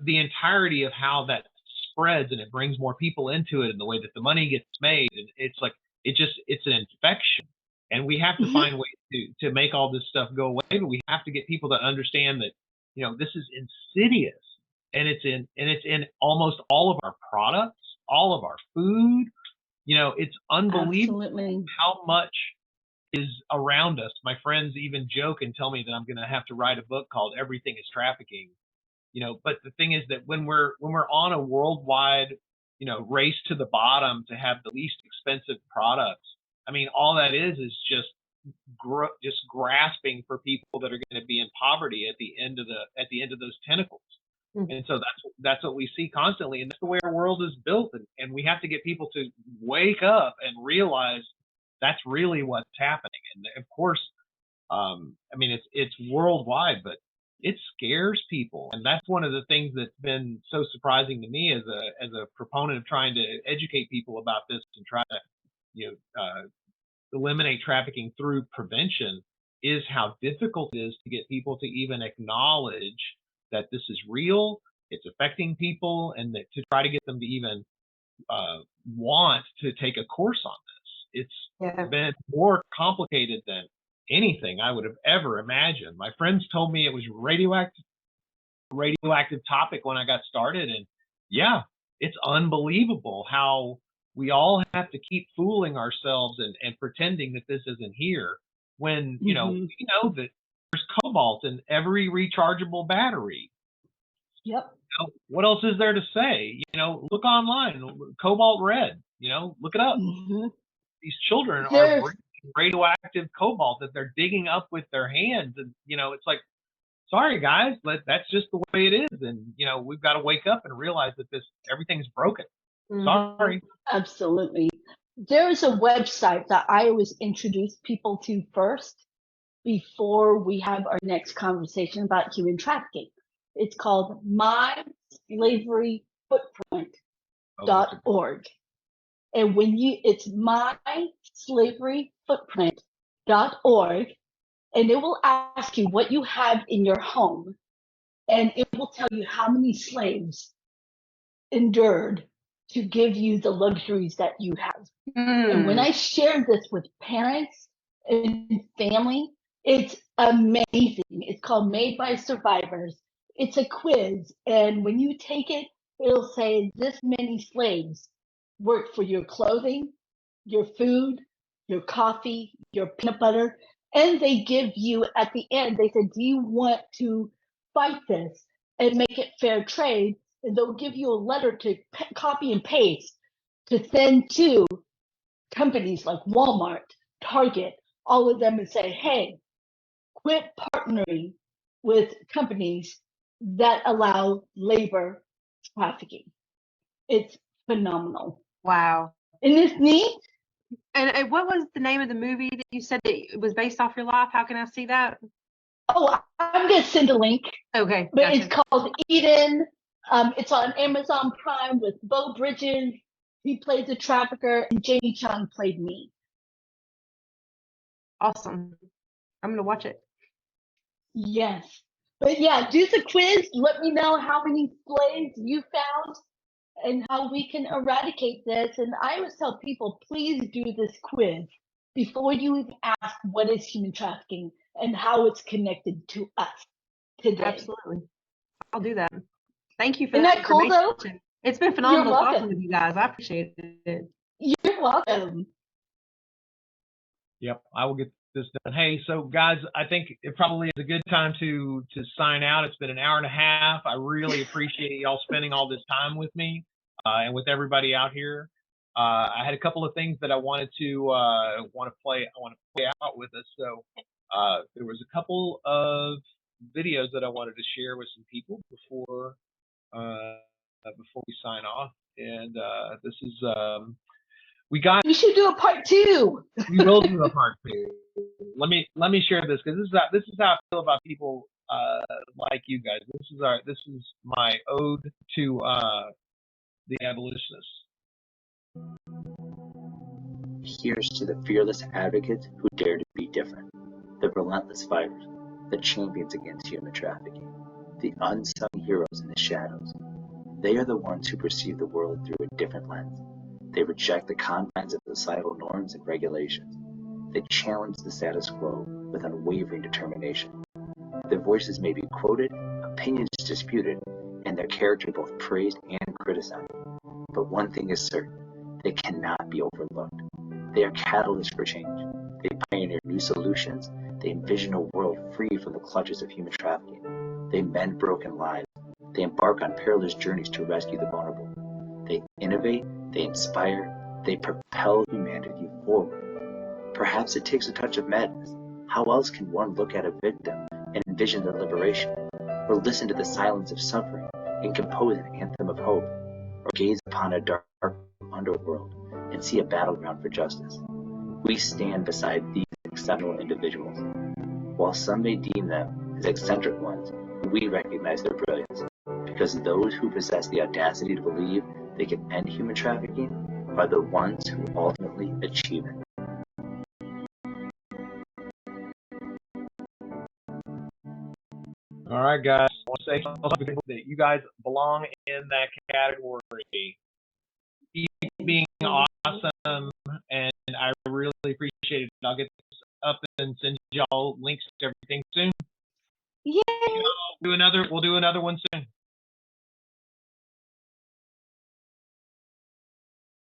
the entirety of how that spreads and it brings more people into it, and the way that the money gets made, and it's like it's an infection. And we have to find ways to make all this stuff go away, but we have to get people to understand that this is insidious, and it's in almost all of our products, all of our food. It's unbelievable Absolutely. how much is around us. My friends even joke and tell me that I'm going to have to write a book called Everything is Trafficking. But the thing is that when we're on a worldwide, race to the bottom to have the least expensive products, I mean, all that is just grasping for people that are going to be in poverty at the end of those tentacles. And so that's what we see constantly, and that's the way our world is built. And we have to get people to wake up and realize that's really what's happening. And of course, I mean, it's worldwide, but it scares people. And that's one of the things that's been so surprising to me as a proponent of trying to educate people about this and try to, eliminate trafficking through prevention, is how difficult it is to get people to even acknowledge that this is real, it's affecting people, and that to try to get them to even want to take a course on this. It's been more complicated than anything I would have ever imagined. My friends told me it was radioactive topic when I got started, and yeah, it's unbelievable how we all have to keep fooling ourselves and pretending that this isn't here, when we know that there's cobalt in every rechargeable battery. Yep. What else is there to say? Look online, cobalt red. Look it up. These children are breathing radioactive cobalt that they're digging up with their hands, and it's like, sorry guys, but that's just the way it is. And we've got to wake up and realize that everything's broken. Sorry. Absolutely. There's a website that I always introduce people to first before we have our next conversation about human trafficking. It's called myslaveryfootprint.org. And it's myslaveryfootprint.org, and it will ask you what you have in your home, and it will tell you how many slaves endured to give you the luxuries that you have. And when I share this with parents and family, it's amazing. It's called Made by Survivors. It's a quiz, and when you take it, it'll say this many slaves work for your clothing, your food, your coffee, your peanut butter, and they give you at the end, they said, do you want to fight this and make it fair trade? And they'll give you a letter to copy and paste to send to companies like Walmart, Target, all of them, and say, hey, quit partnering with companies that allow labor trafficking. It's phenomenal. Wow. Isn't this neat? And what was the name of the movie that you said that it was based off your life? How can I see that? Oh, I'm going to send a link, Okay, but gotcha. it's called Eden. It's on Amazon Prime with Beau Bridges. He plays a trafficker, and Jamie Chung played me. Awesome. I'm gonna watch it. Yes. But yeah, do the quiz. Let me know how many slaves you found and how we can eradicate this. And I always tell people, please do this quiz before you even ask what is human trafficking and how it's connected to us today. Absolutely. I'll do that. Thank you for Isn't that that cool, though? information. It's been You're phenomenal talking welcome. with you guys. I appreciate it. You're welcome. Yep, I will get this done. Hey, so guys, I think it probably is a good time to sign out. It's been an hour and a half. I really appreciate y'all spending all this time with me and with everybody out here. I had a couple of things that I wanted to play out with us. So there was a couple of videos that I wanted to share with some people before we sign off. And this is we You should do a part 2. we will do a part 2. Let me share this because this is how I feel about people like you guys. This is my ode to the abolitionists. Here's to the fearless advocates who dare to be different, the relentless fighters, the champions against human trafficking, the unsung heroes in the shadows. They are the ones who perceive the world through a different lens. They reject the confines of societal norms and regulations. They challenge the status quo with unwavering determination. Their voices may be quoted, opinions disputed, and their character both praised and criticized. But one thing is certain, they cannot be overlooked. They are catalysts for change. They pioneer new solutions. They envision a world free from the clutches of human trafficking. They mend broken lives. They embark on perilous journeys to rescue the vulnerable. They innovate, they inspire, they propel humanity forward. Perhaps it takes a touch of madness. How else can one look at a victim and envision their liberation, or listen to the silence of suffering and compose an anthem of hope, or gaze upon a dark underworld and see a battleground for justice? We stand beside these exceptional individuals. While some may deem them as eccentric ones, we recognize their brilliance, because those who possess the audacity to believe they can end human trafficking are the ones who ultimately achieve it. All right, guys. I want to say that you guys belong in that category. Keep being awesome, and I really appreciate it. I'll get this up and send y'all links to everything soon. Yay! We'll do another one soon.